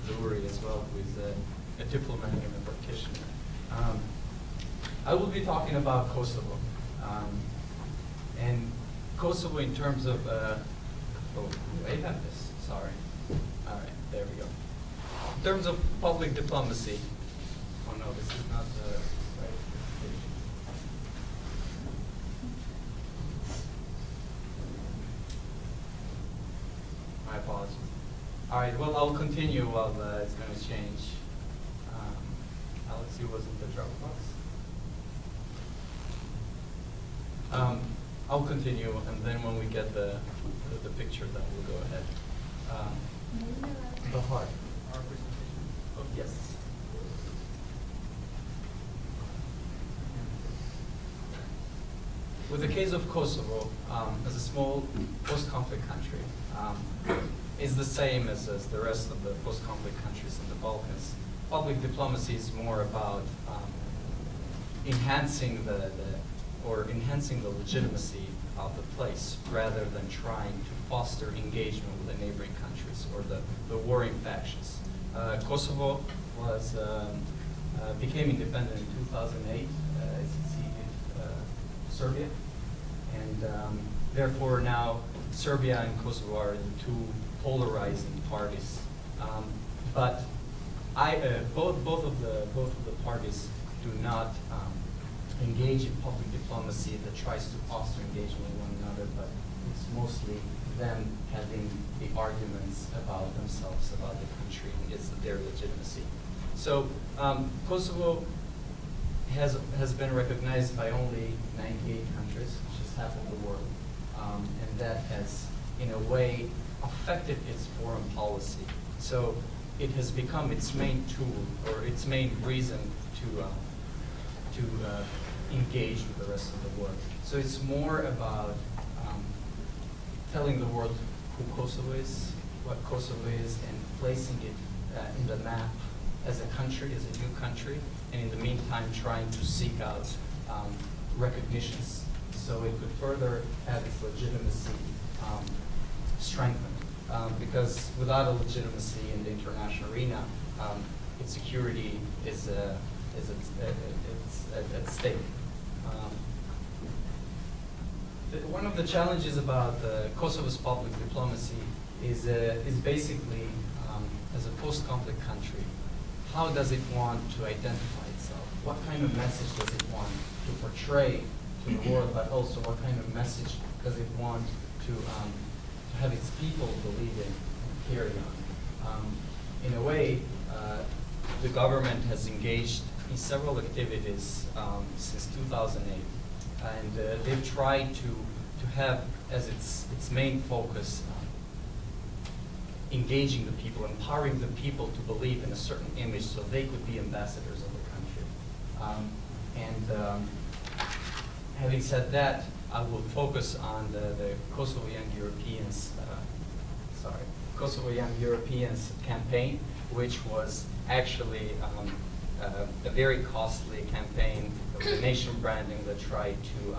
Zuri as well, who is a diplomat and a practitioner. I will be talking about Kosovo. And Kosovo in terms of, I have this, sorry. All right, there we go. In terms of public diplomacy, oh no, this is not the right page. My apologies. All right, well, I'll continue while it's going to change. Alex, you wasn't the Dropbox. I'll continue, and then when we get the picture, then we'll go ahead. Behar. Our presentation. Oh, yes. With the case of Kosovo, as a small post-conflict country, is the same as the rest of the post-conflict countries in the Balkans. Public diplomacy is more about enhancing the legitimacy of the place rather than trying to foster engagement with the neighboring countries or the warring factions. Kosovo became independent in 2008. It succeeded Serbia, and therefore now Serbia and Kosovo are the two polarizing parties. But both of the parties do not engage in public diplomacy that tries to foster engagement with one another, but it's mostly them having the arguments about themselves, about the country, and it's their legitimacy. So Kosovo has been recognized by only 98 countries, which is half of the world, and that has, in a way, affected its foreign policy. So it has become its main tool or its main reason to engage with the rest of the world. So it's more about telling the world who Kosovo is, what Kosovo is, and placing it in the map as a country, as a new country, and in the meantime trying to seek out recognitions so it could further have its legitimacy strengthened. Because without a legitimacy in the international arena, its security is at stake. One of the challenges about Kosovo's public diplomacy is basically, as a post-conflict country, how does it want to identify itself? What kind of message does it want to portray to the world, but also what kind of message does it want to have its people believe in and carry on? In a way, the government has engaged in several activities since 2008, and they've tried to have as its main focus engaging the people, empowering the people to believe in a certain image so they could be ambassadors of the country. Having said that, I will focus on the Kosovo Young Europeans, Kosovo Young Europeans campaign, which was actually a very costly campaign. It was a nation branding that tried to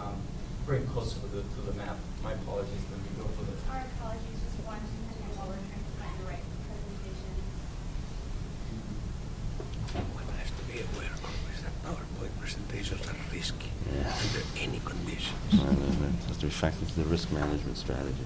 bring Kosovo to the map. My apologies, let me go for the... Our apologies, just one second while we're trying to find the right presentation. One has to be aware always that PowerPoint presentations are risky under any conditions. That's reflected to the risk management strategy.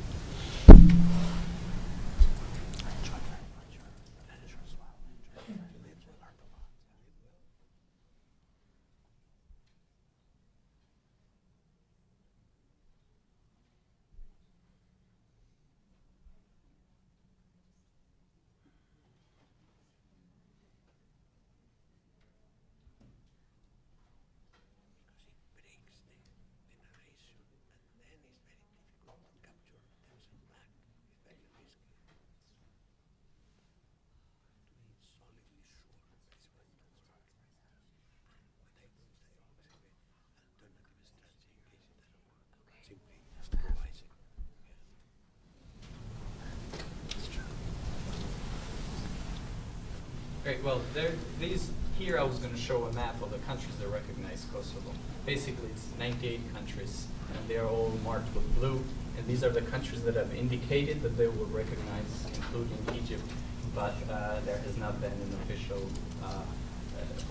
Great. Well, here I was going to show a map of the countries that recognize Kosovo. Basically, it's 98 countries, and they are all marked with blue. And these are the countries that have indicated that they will recognize, including Egypt, but there has not been an official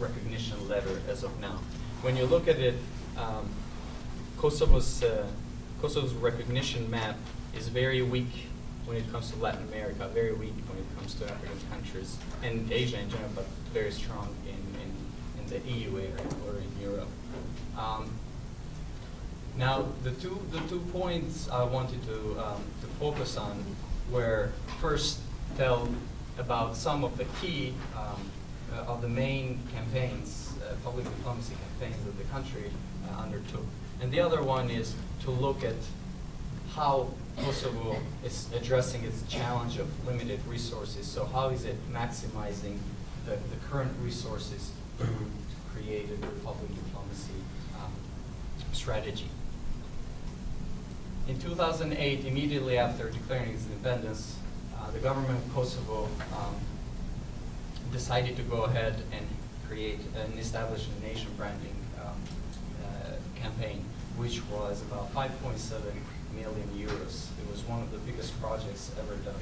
recognition letter as of now. When you look at it, Kosovo's recognition map is very weak when it comes to Latin America, very weak when it comes to African countries, and Asia in general, but very strong in the EU area or in Europe. Now, the two points I wanted to focus on were first tell about some of the key of the main campaigns, public diplomacy campaigns that the country undertook, and the other one is to look at how Kosovo is addressing its challenge of limited resources. So how is it maximizing the current resources to create a public diplomacy strategy? In 2008, immediately after declaring its independence, the government of Kosovo decided to go ahead and create and establish a nation branding campaign, which was about 5.7 million euros. It was one of the biggest projects ever done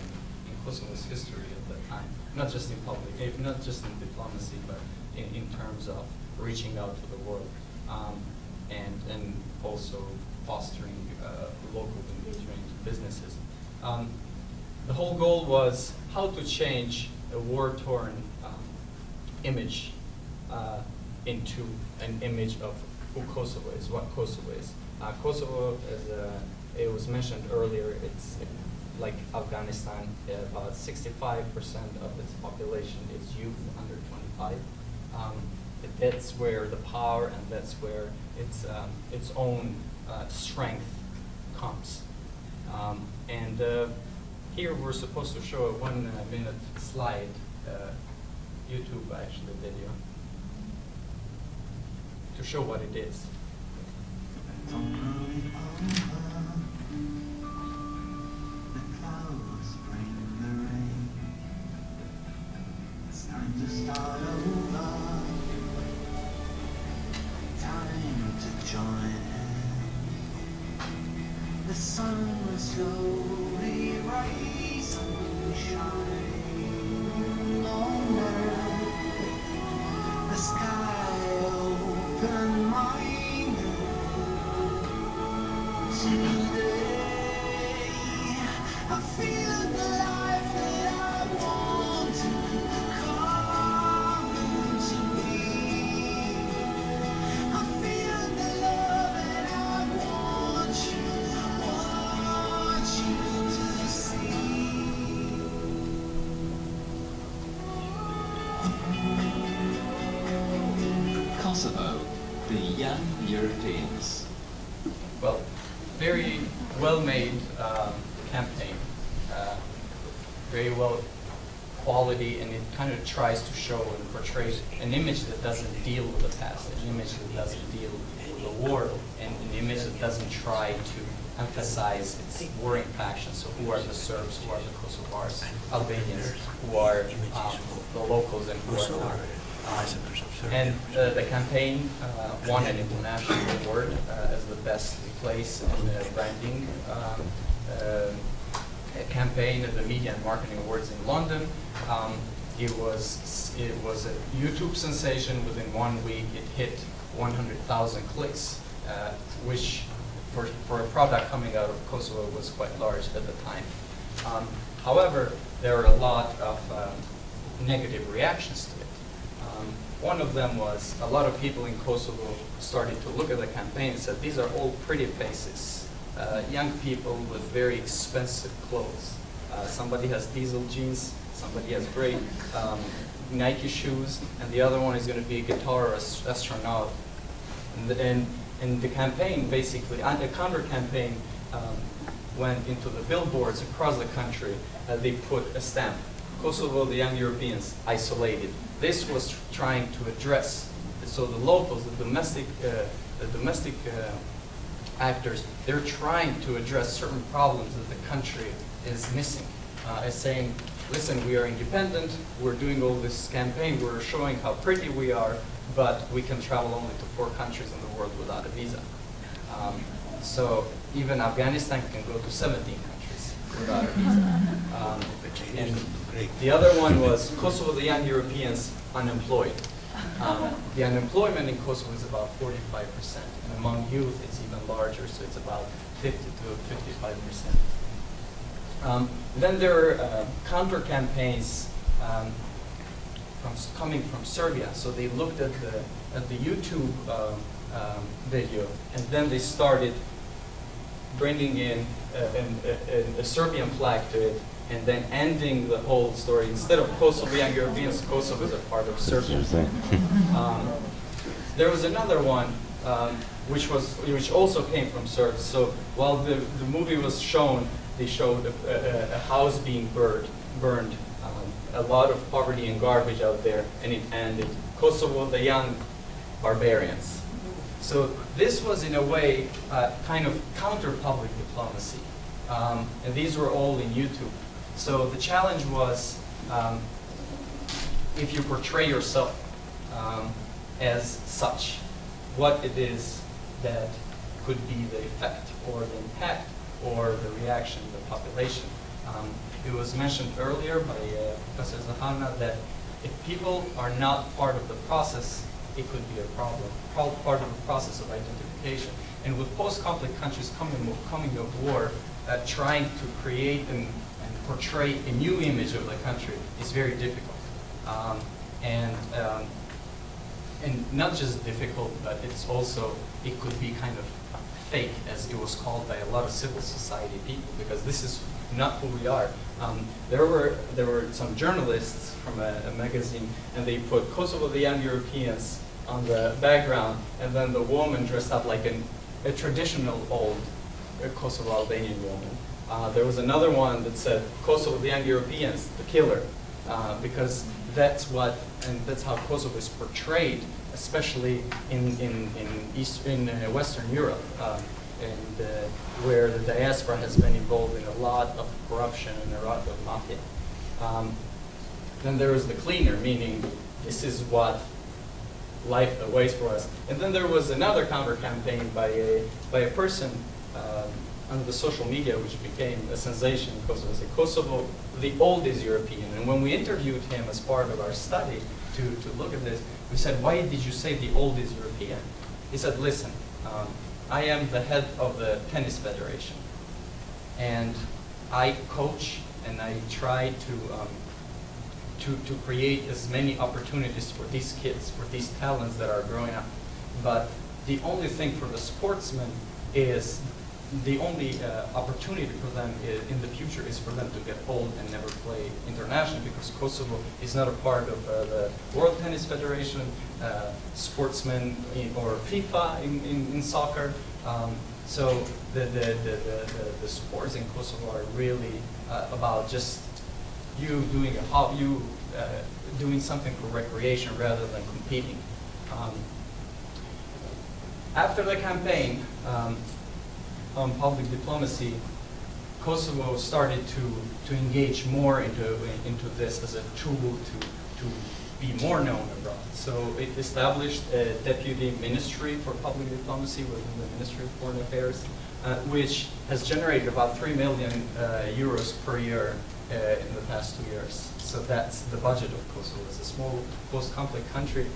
in Kosovo's history at that time. Not just in public, not just in diplomacy, but in terms of reaching out to the world, and also fostering local engagement businesses. The whole goal was how to change a war-torn image into an image of who Kosovo is, what Kosovo is. Kosovo, as it was mentioned earlier, it's like Afghanistan. About 65% of its population is youth under 25. That's where the power and that's where its own strength comes. Here we're supposed to show a 1 minute slide, YouTube actually video, to show what it is. It's time to start over. Time to join in. The sun will slowly rise and shine longer. The sky open-minded. Kosovo, the young Europeans. Well, very well-made campaign, very well quality, and it kind of tries to show and portray an image that doesn't deal with the past, an image that doesn't deal with the war, and an image that doesn't try to emphasize its warring factions. So who are the Serbs, who are the Kosovars, Albanians, who are the locals, and who are not. And the campaign won an international award as the best place in branding campaign at the Media and Marketing Awards in London. It was a YouTube sensation. Within 1 week, it hit 100,000 clicks, which for a product coming out of Kosovo was quite large at the time. However, there are a lot of negative reactions to it. One of them was a lot of people in Kosovo started to look at the campaign and said, these are all pretty faces, young people with very expensive clothes. Somebody has diesel jeans, somebody has great Nike shoes, and the other one is going to be a guitar or astronaut. And the campaign basically, and the counter campaign went into the billboards across the country. They put a stamp, Kosovo, the young Europeans, isolated. This was trying to address, so the locals, the domestic actors, they're trying to address certain problems that the country is missing. As saying, listen, we are independent, we're doing all this campaign, we're showing how pretty we are, but we can travel only to 4 countries in the world without a visa. So even Afghanistan can go to 17 countries without a visa. And the other one was Kosovo, the young Europeans, unemployed. The unemployment in Kosovo is about 45%, and among youth it's even larger, so it's about 50 to 55%. Then there are counter campaigns coming from Serbia. So they looked at the YouTube video, and then they started bringing in a Serbian flag to it, and then ending the whole story. Instead of Kosovo young Europeans, Kosovo is a part of Serbia. There was another one which also came from Serbs. So while the movie was shown, they showed a house being burned, a lot of poverty and garbage out there, and it ended Kosovo, the young barbarians. So this was in a way kind of counter public diplomacy, and these were all in YouTube. So the challenge was, if you portray yourself as such, what it is that could be the effect or the impact or the reaction of the population. It was mentioned earlier by Professor Xharra that if people are not part of the process, it could be a problem, part of the process of identification. And with post-conflict countries coming of war, trying to create and portray a new image of the country is very difficult. And not just difficult, but it's also, it could be kind of fake, as it was called by a lot of civil society people, because this is not who we are. There were some journalists from a magazine, and they put Kosovo, the young Europeans on the background, and then the woman dressed up like a traditional old Kosovo Albanian woman. There was another one that said Kosovo, the young Europeans, the killer, because that's how Kosovo is portrayed, especially in Western Europe, and where the diaspora has been involved in a lot of corruption and a lot of mafia. Then there was the cleaner, meaning this is what life awaits for us. And then there was another counter campaign by a person on the social media, which became a sensation because it was Kosovo, the oldest European. And when we interviewed him as part of our study to look at this, we said, why did you say the oldest European? He said, listen, I am the head of the tennis federation, and I coach and I try to create as many opportunities for these kids, for these talents that are growing up. But the only thing for the sportsmen is the only opportunity for them in the future is for them to get old and never play internationally, because Kosovo is not a part of the World Tennis Federation, sportsmen or FIFA in soccer. So the sports in Kosovo are really about just you doing something for recreation rather than competing. After the campaign on public diplomacy, Kosovo started to engage more into this as a tool to be more known abroad. So it established a deputy ministry for public diplomacy within the Ministry of Foreign Affairs, which has generated about 3 million euros per year in the past 2 years. So that's the budget of Kosovo. It's a small post-conflict country.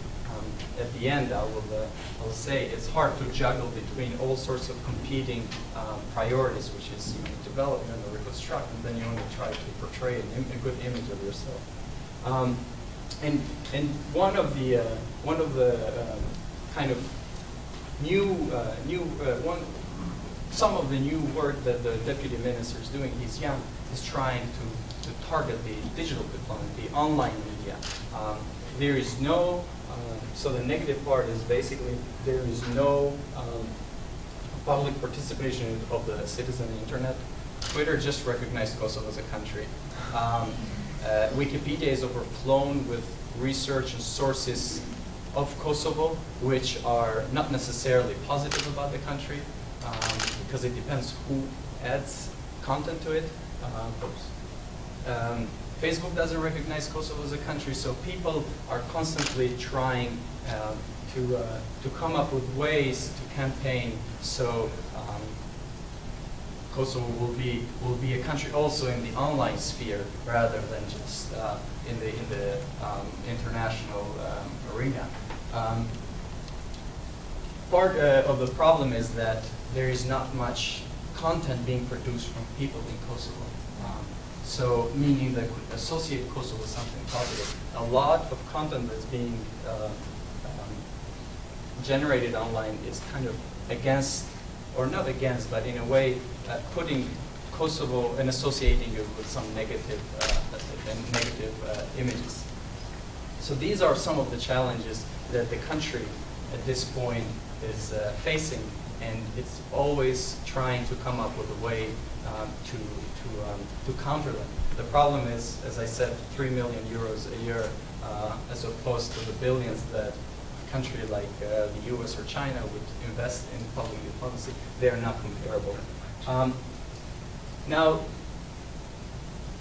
At the end, I will say it's hard to juggle between all sorts of competing priorities, which is development and reconstruct, and then you only try to portray a good image of yourself. And one of the kind of some of the new work that the deputy minister is doing, he's young, is trying to target the digital diplomacy, the online media. There is no, so the negative part is basically there is no public participation of the citizen internet. Twitter just recognized Kosovo as a country. Wikipedia is overflown with research and sources of Kosovo, which are not necessarily positive about the country, because it depends who adds content to it. Facebook doesn't recognize Kosovo as a country, so people are constantly trying to come up with ways to campaign so Kosovo will be a country also in the online sphere rather than just in the international arena. Part of the problem is that there is not much content being produced from people in Kosovo. So meaning that could associate Kosovo with something positive. A lot of content that's being generated online is kind of against, or not against, but in a way putting Kosovo and associating it with some negative images. So these are some of the challenges that the country at this point is facing, and it's always trying to come up with a way to counter them. The problem is, as I said, 3 million euros a year, as opposed to the billions that a country like the US or China would invest in public diplomacy. They are not comparable. Now,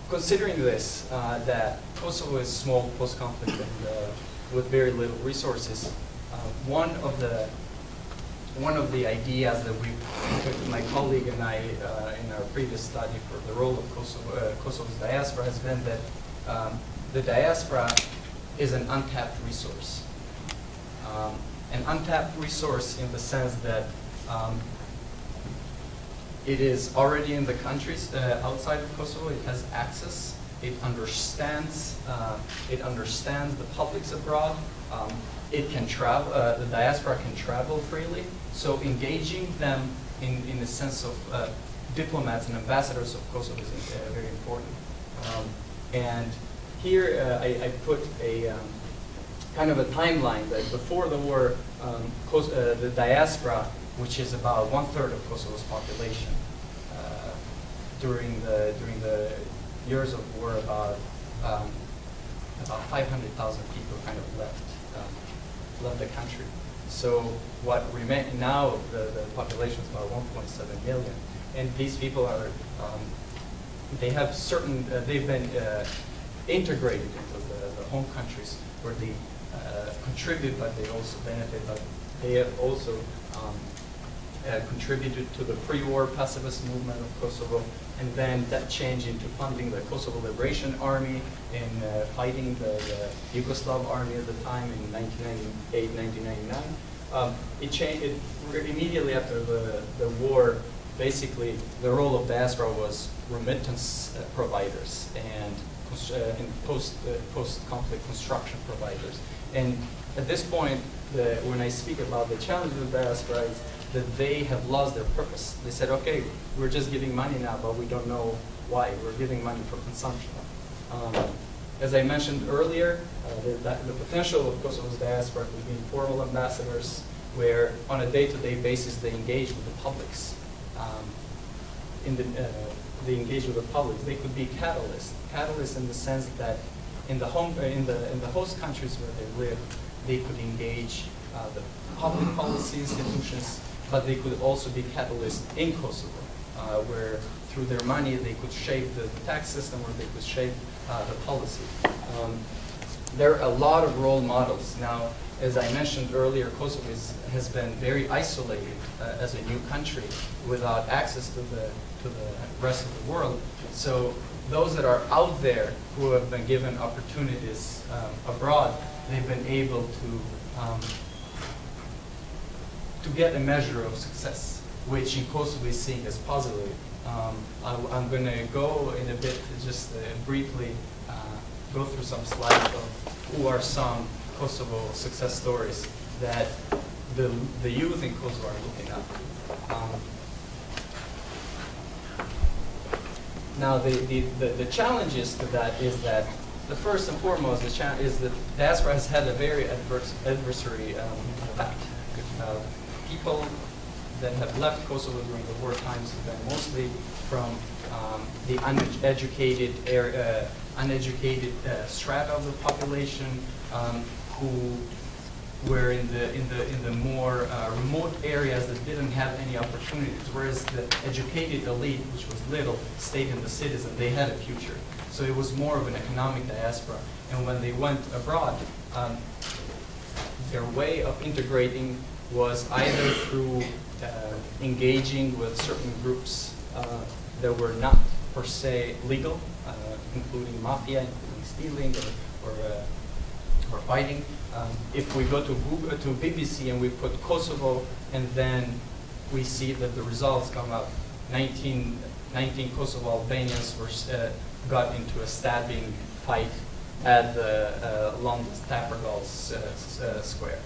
considering this, that Kosovo is small post-conflict and with very little resources, one of the ideas that we, my colleague and I, in our previous study for the role of Kosovo's diaspora has been that the diaspora is an untapped resource. An untapped resource in the sense that it is already in the countries outside of Kosovo. It has access. It understands the publics abroad. It can travel. The diaspora can travel freely. So engaging them in the sense of diplomats and ambassadors of Kosovo is very important. And here I put a kind of a timeline that before the war, the diaspora, which is about 1/3 of Kosovo's population, during the years of war, about 500,000 people kind of left the country. So what remains now, the population is about 1.7 million, and these people are they have certain they've been integrated into the home countries where they contribute, but they also benefit. But they have also contributed to the pre-war pacifist movement of Kosovo, and then that changed into funding the Kosovo Liberation Army and fighting the Yugoslav army at the time in 1998, 1999. It changed immediately after the war. Basically, the role of diaspora was remittance providers and post-conflict construction providers. And at this point, when I speak about the challenges of diaspora, is that they have lost their purpose. They said, okay, we're just giving money now, but we don't know why. We're giving money for consumption. As I mentioned earlier, the potential of Kosovo's diaspora would be informal ambassadors, where on a day-to-day basis they engage with the publics. They engage with the public. They could be catalysts in the sense that in the host countries where they live, they could engage the public policy institutions, but they could also be catalysts in Kosovo, where through their money they could shape the tax system, or they could shape the policy. There are a lot of role models. Now, as I mentioned earlier, Kosovo has been very isolated as a new country without access to the rest of the world. So those that are out there who have been given opportunities abroad, they've been able to get a measure of success, which in Kosovo is seen as positive. I'm going to go in a bit, just briefly go through some slides of who are some Kosovo success stories that the youth in Kosovo are looking at. Now, the challenges to that is that the first and foremost is that diaspora has had a very adversary effect. People that have left Kosovo during the war times have been mostly from the uneducated strata of the population, who were in the more remote areas that didn't have any opportunities, whereas the educated elite, which was little, stayed in the cities and they had a future. So it was more of an economic diaspora. And when they went abroad, their way of integrating was either through engaging with certain groups that were not per se legal, including mafia, including stealing or fighting. If we go to BBC and we put Kosovo, and then we see that the results come up, 19 Kosovo Albanians got into a stabbing fight at the London Tappergall Square.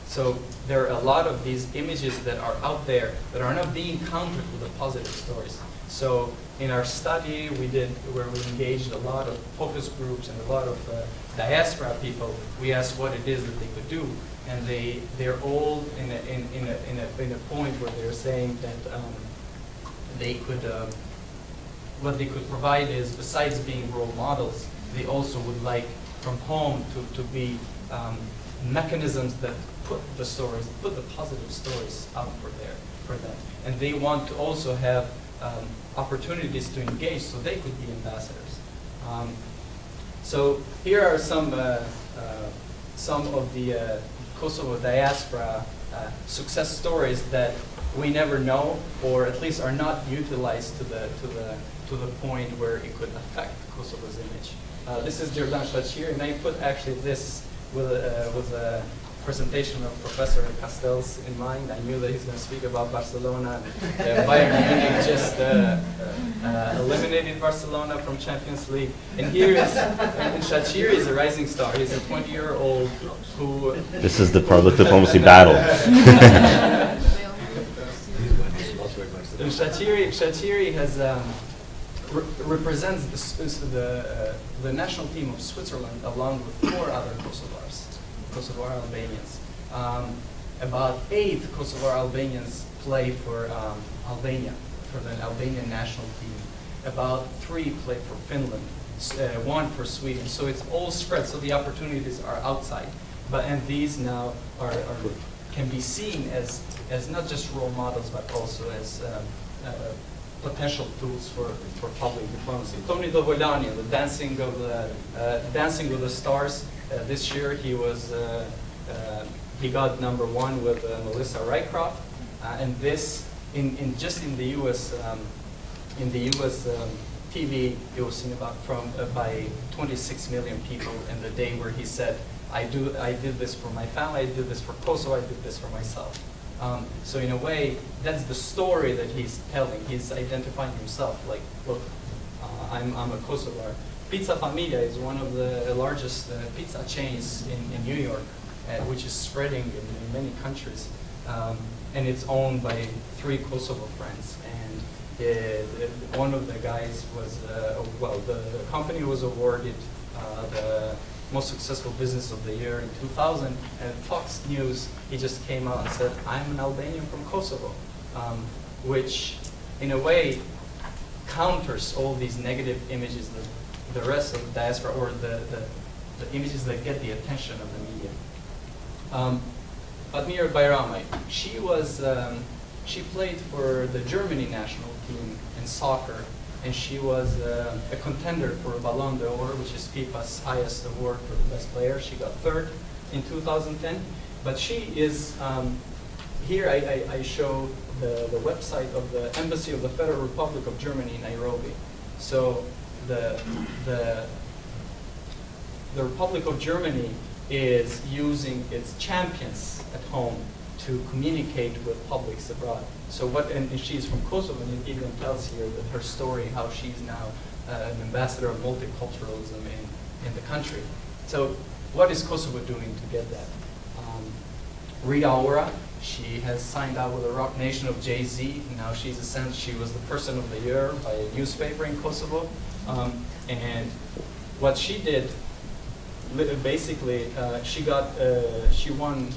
So there are a lot of these images that are out there that are not being countered with the positive stories. So in our study where we engaged a lot of focus groups and a lot of diaspora people, we asked what it is that they could do, and they're all in a point where they're saying that they could what they could provide is, besides being role models, they also would like from home to be mechanisms that put the positive stories out for them, and they want to also have opportunities to engage, so they could be ambassadors. So here are some of the Kosovo diaspora success stories that we never know, or at least are not utilized to the point where it could affect Kosovo's image. This is Jordan Shachir, and I put actually this with a presentation of Professor Castells in mind. I knew that he's going to speak about Barcelona. Bayern Munich just eliminated Barcelona from Champions League. And here is, and Shachir is a rising star. He's a 20-year-old who... This is the public diplomacy battle. And Shachiri has represents the national team of Switzerland along with 4 other Kosovar Albanians. About 8 Kosovar Albanians play for Albania, for the Albanian national team. About 3 play for Finland, 1 for Sweden. So it's all spread, so the opportunities are outside. And these now can be seen as not just role models, but also as potential tools for public diplomacy. Tony Dovolani, the Dancing with the Stars. This year he got #1 with Melissa Rycroft, and this just in the U.S. TV, it was seen by 26 million people. In the day where he said, I did this for my family, I did this for Kosovo, I did this for myself. So in a way, that's the story that he's telling. He's identifying himself like, look, I'm a Kosovar. Pizza Familia is one of the largest pizza chains in New York. which is spreading in many countries. And it's owned by 3 Kosovo friends. And one of the guys was, the company was awarded the most successful business of the year in 2000. And Fox News, he just came out and said, "I'm an Albanian from Kosovo," which in a way counters all these negative images that the rest of the diaspora, or the images that get the attention of the media. Admira Bayramay, she played for the Germany national team in soccer, and she was a contender for a Ballon d'Or, which is FIFA's highest award for the best player. She got 3rd in 2010, but she is, here I show the website of the Embassy of the Federal Republic of Germany in Nairobi. So the Republic of Germany is using its champions at home to communicate with publics abroad. So and she's from Kosovo, and it even tells here that her story, how she's now an ambassador of multiculturalism in the country. So what is Kosovo doing to get that? Rita Ora, she has signed out with the Rock Nation of Jay-Z. Now she was the person of the year by a newspaper in Kosovo. And what she did, basically, she won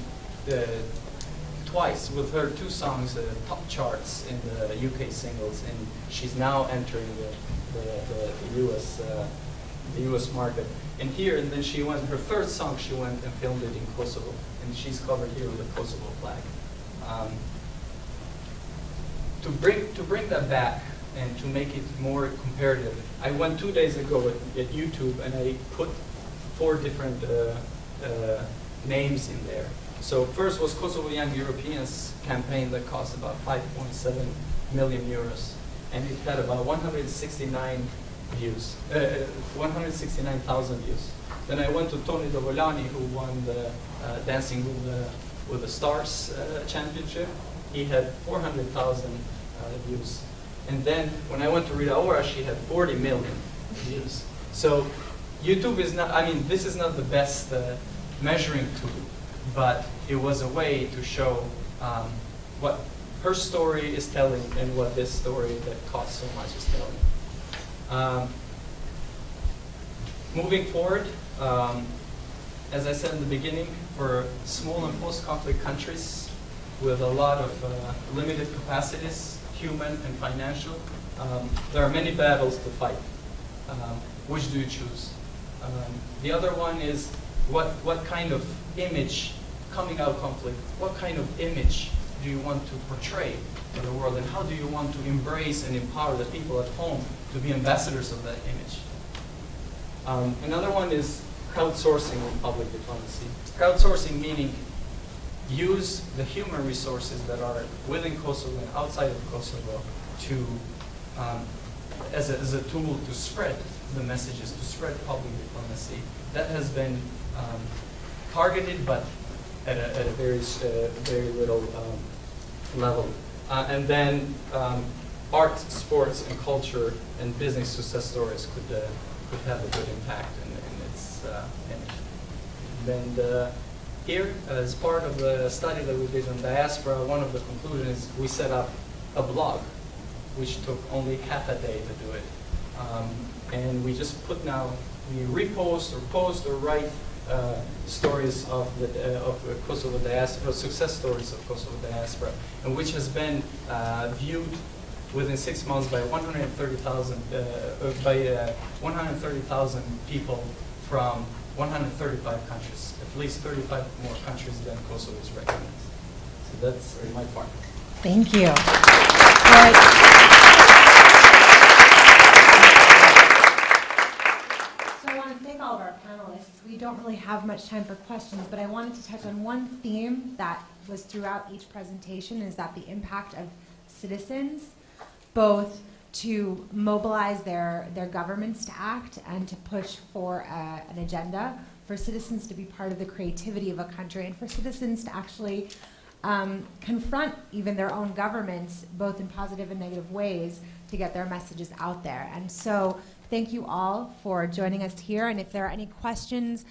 twice with her 2 songs top charts in the UK singles, and she's now entering the US market. And then she went, her 3rd song, she went and filmed it in Kosovo, and she's covered here with the Kosovo flag. To bring that back and to make it more comparative, I went 2 days ago at YouTube, and I put 4 different names in there. So first was Kosovo Young Europeans campaign that cost about 5.7 million euros, and it had about 169 views, 169,000 views. Then I went to Tony Dovolani, who won the Dancing with the Stars championship. He had 400,000 views. And then when I went to Rita Ora, she had 40 million views. So YouTube is not, this is not the best measuring tool, but it was a way to show what her story is telling and what this story that costs so much is telling. Moving forward, as I said in the beginning, for small and post-conflict countries with a lot of limited capacities, human and financial, there are many battles to fight. Which do you choose? The other one is what kind of image, coming out conflict, what kind of image do you want to portray to the world, and how do you want to embrace and empower the people at home to be ambassadors of that image? Another one is crowdsourcing in public diplomacy. Crowdsourcing meaning use the human resources that are within Kosovo and outside of Kosovo to, as a tool to spread the messages, to spread public diplomacy. That has been targeted, but at a very little level. And then art, sports, and culture and business success stories could have a good impact in its image. And here, as part of the study that we did on diaspora, one of the conclusions, we set up a blog, which took only half a day to do it. And we just we repost or post or write stories of the Kosovo diaspora, success stories of Kosovo diaspora, and which has been viewed within 6 months by 130,000 people from 135 countries, at least 35 more countries than Kosovo is recognized. So that's my part. Thank you. All right. So I want to thank all of our panelists. We don't really have much time for questions, but I wanted to touch on one theme that was throughout each presentation, is that the impact of citizens, both to mobilize their governments to act and to push for an agenda, for citizens to be part of the creativity of a country, and for citizens to actually confront even their own governments, both in positive and negative ways, to get their messages out there. And so thank you all for joining us here, and if there are any questions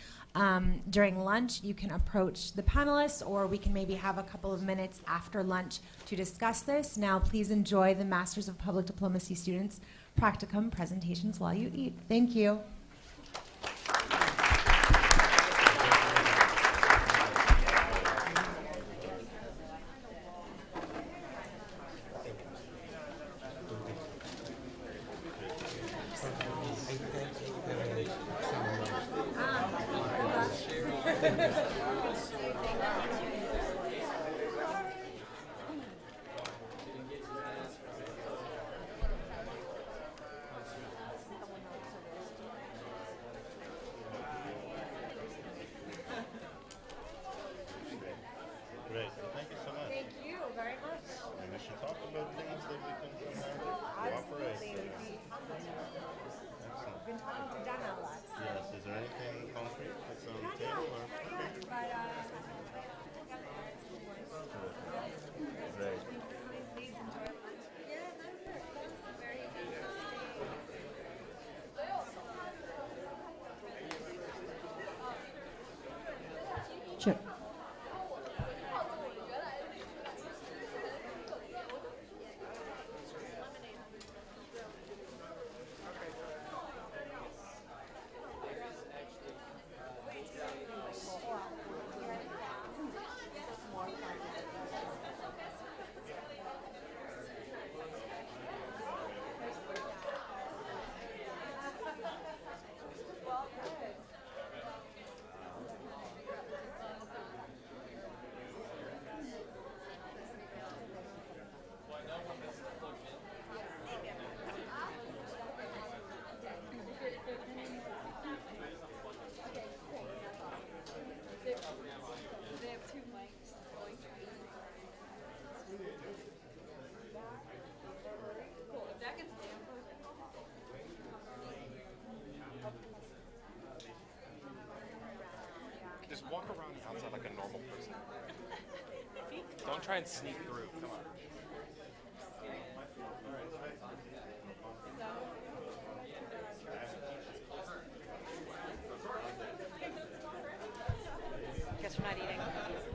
During lunch, you can approach the panelists, or we can maybe have a couple of minutes after lunch to discuss this. Now, please enjoy the Masters of Public Diplomacy students' practicum presentations while you eat. Thank you. Great. Thank you so much. Thank you very much. And we should talk about things that we can cooperate. Excellent. Been talking to Dana a lot. Yes. Is there anything concrete that's on the table? Or? But Great. please enjoy lunch. Sure. They have two mics going through. Cool. If that gets damp, Just walk around the outside like a normal person. Don't try and sneak through. Come on. guess we're not eating.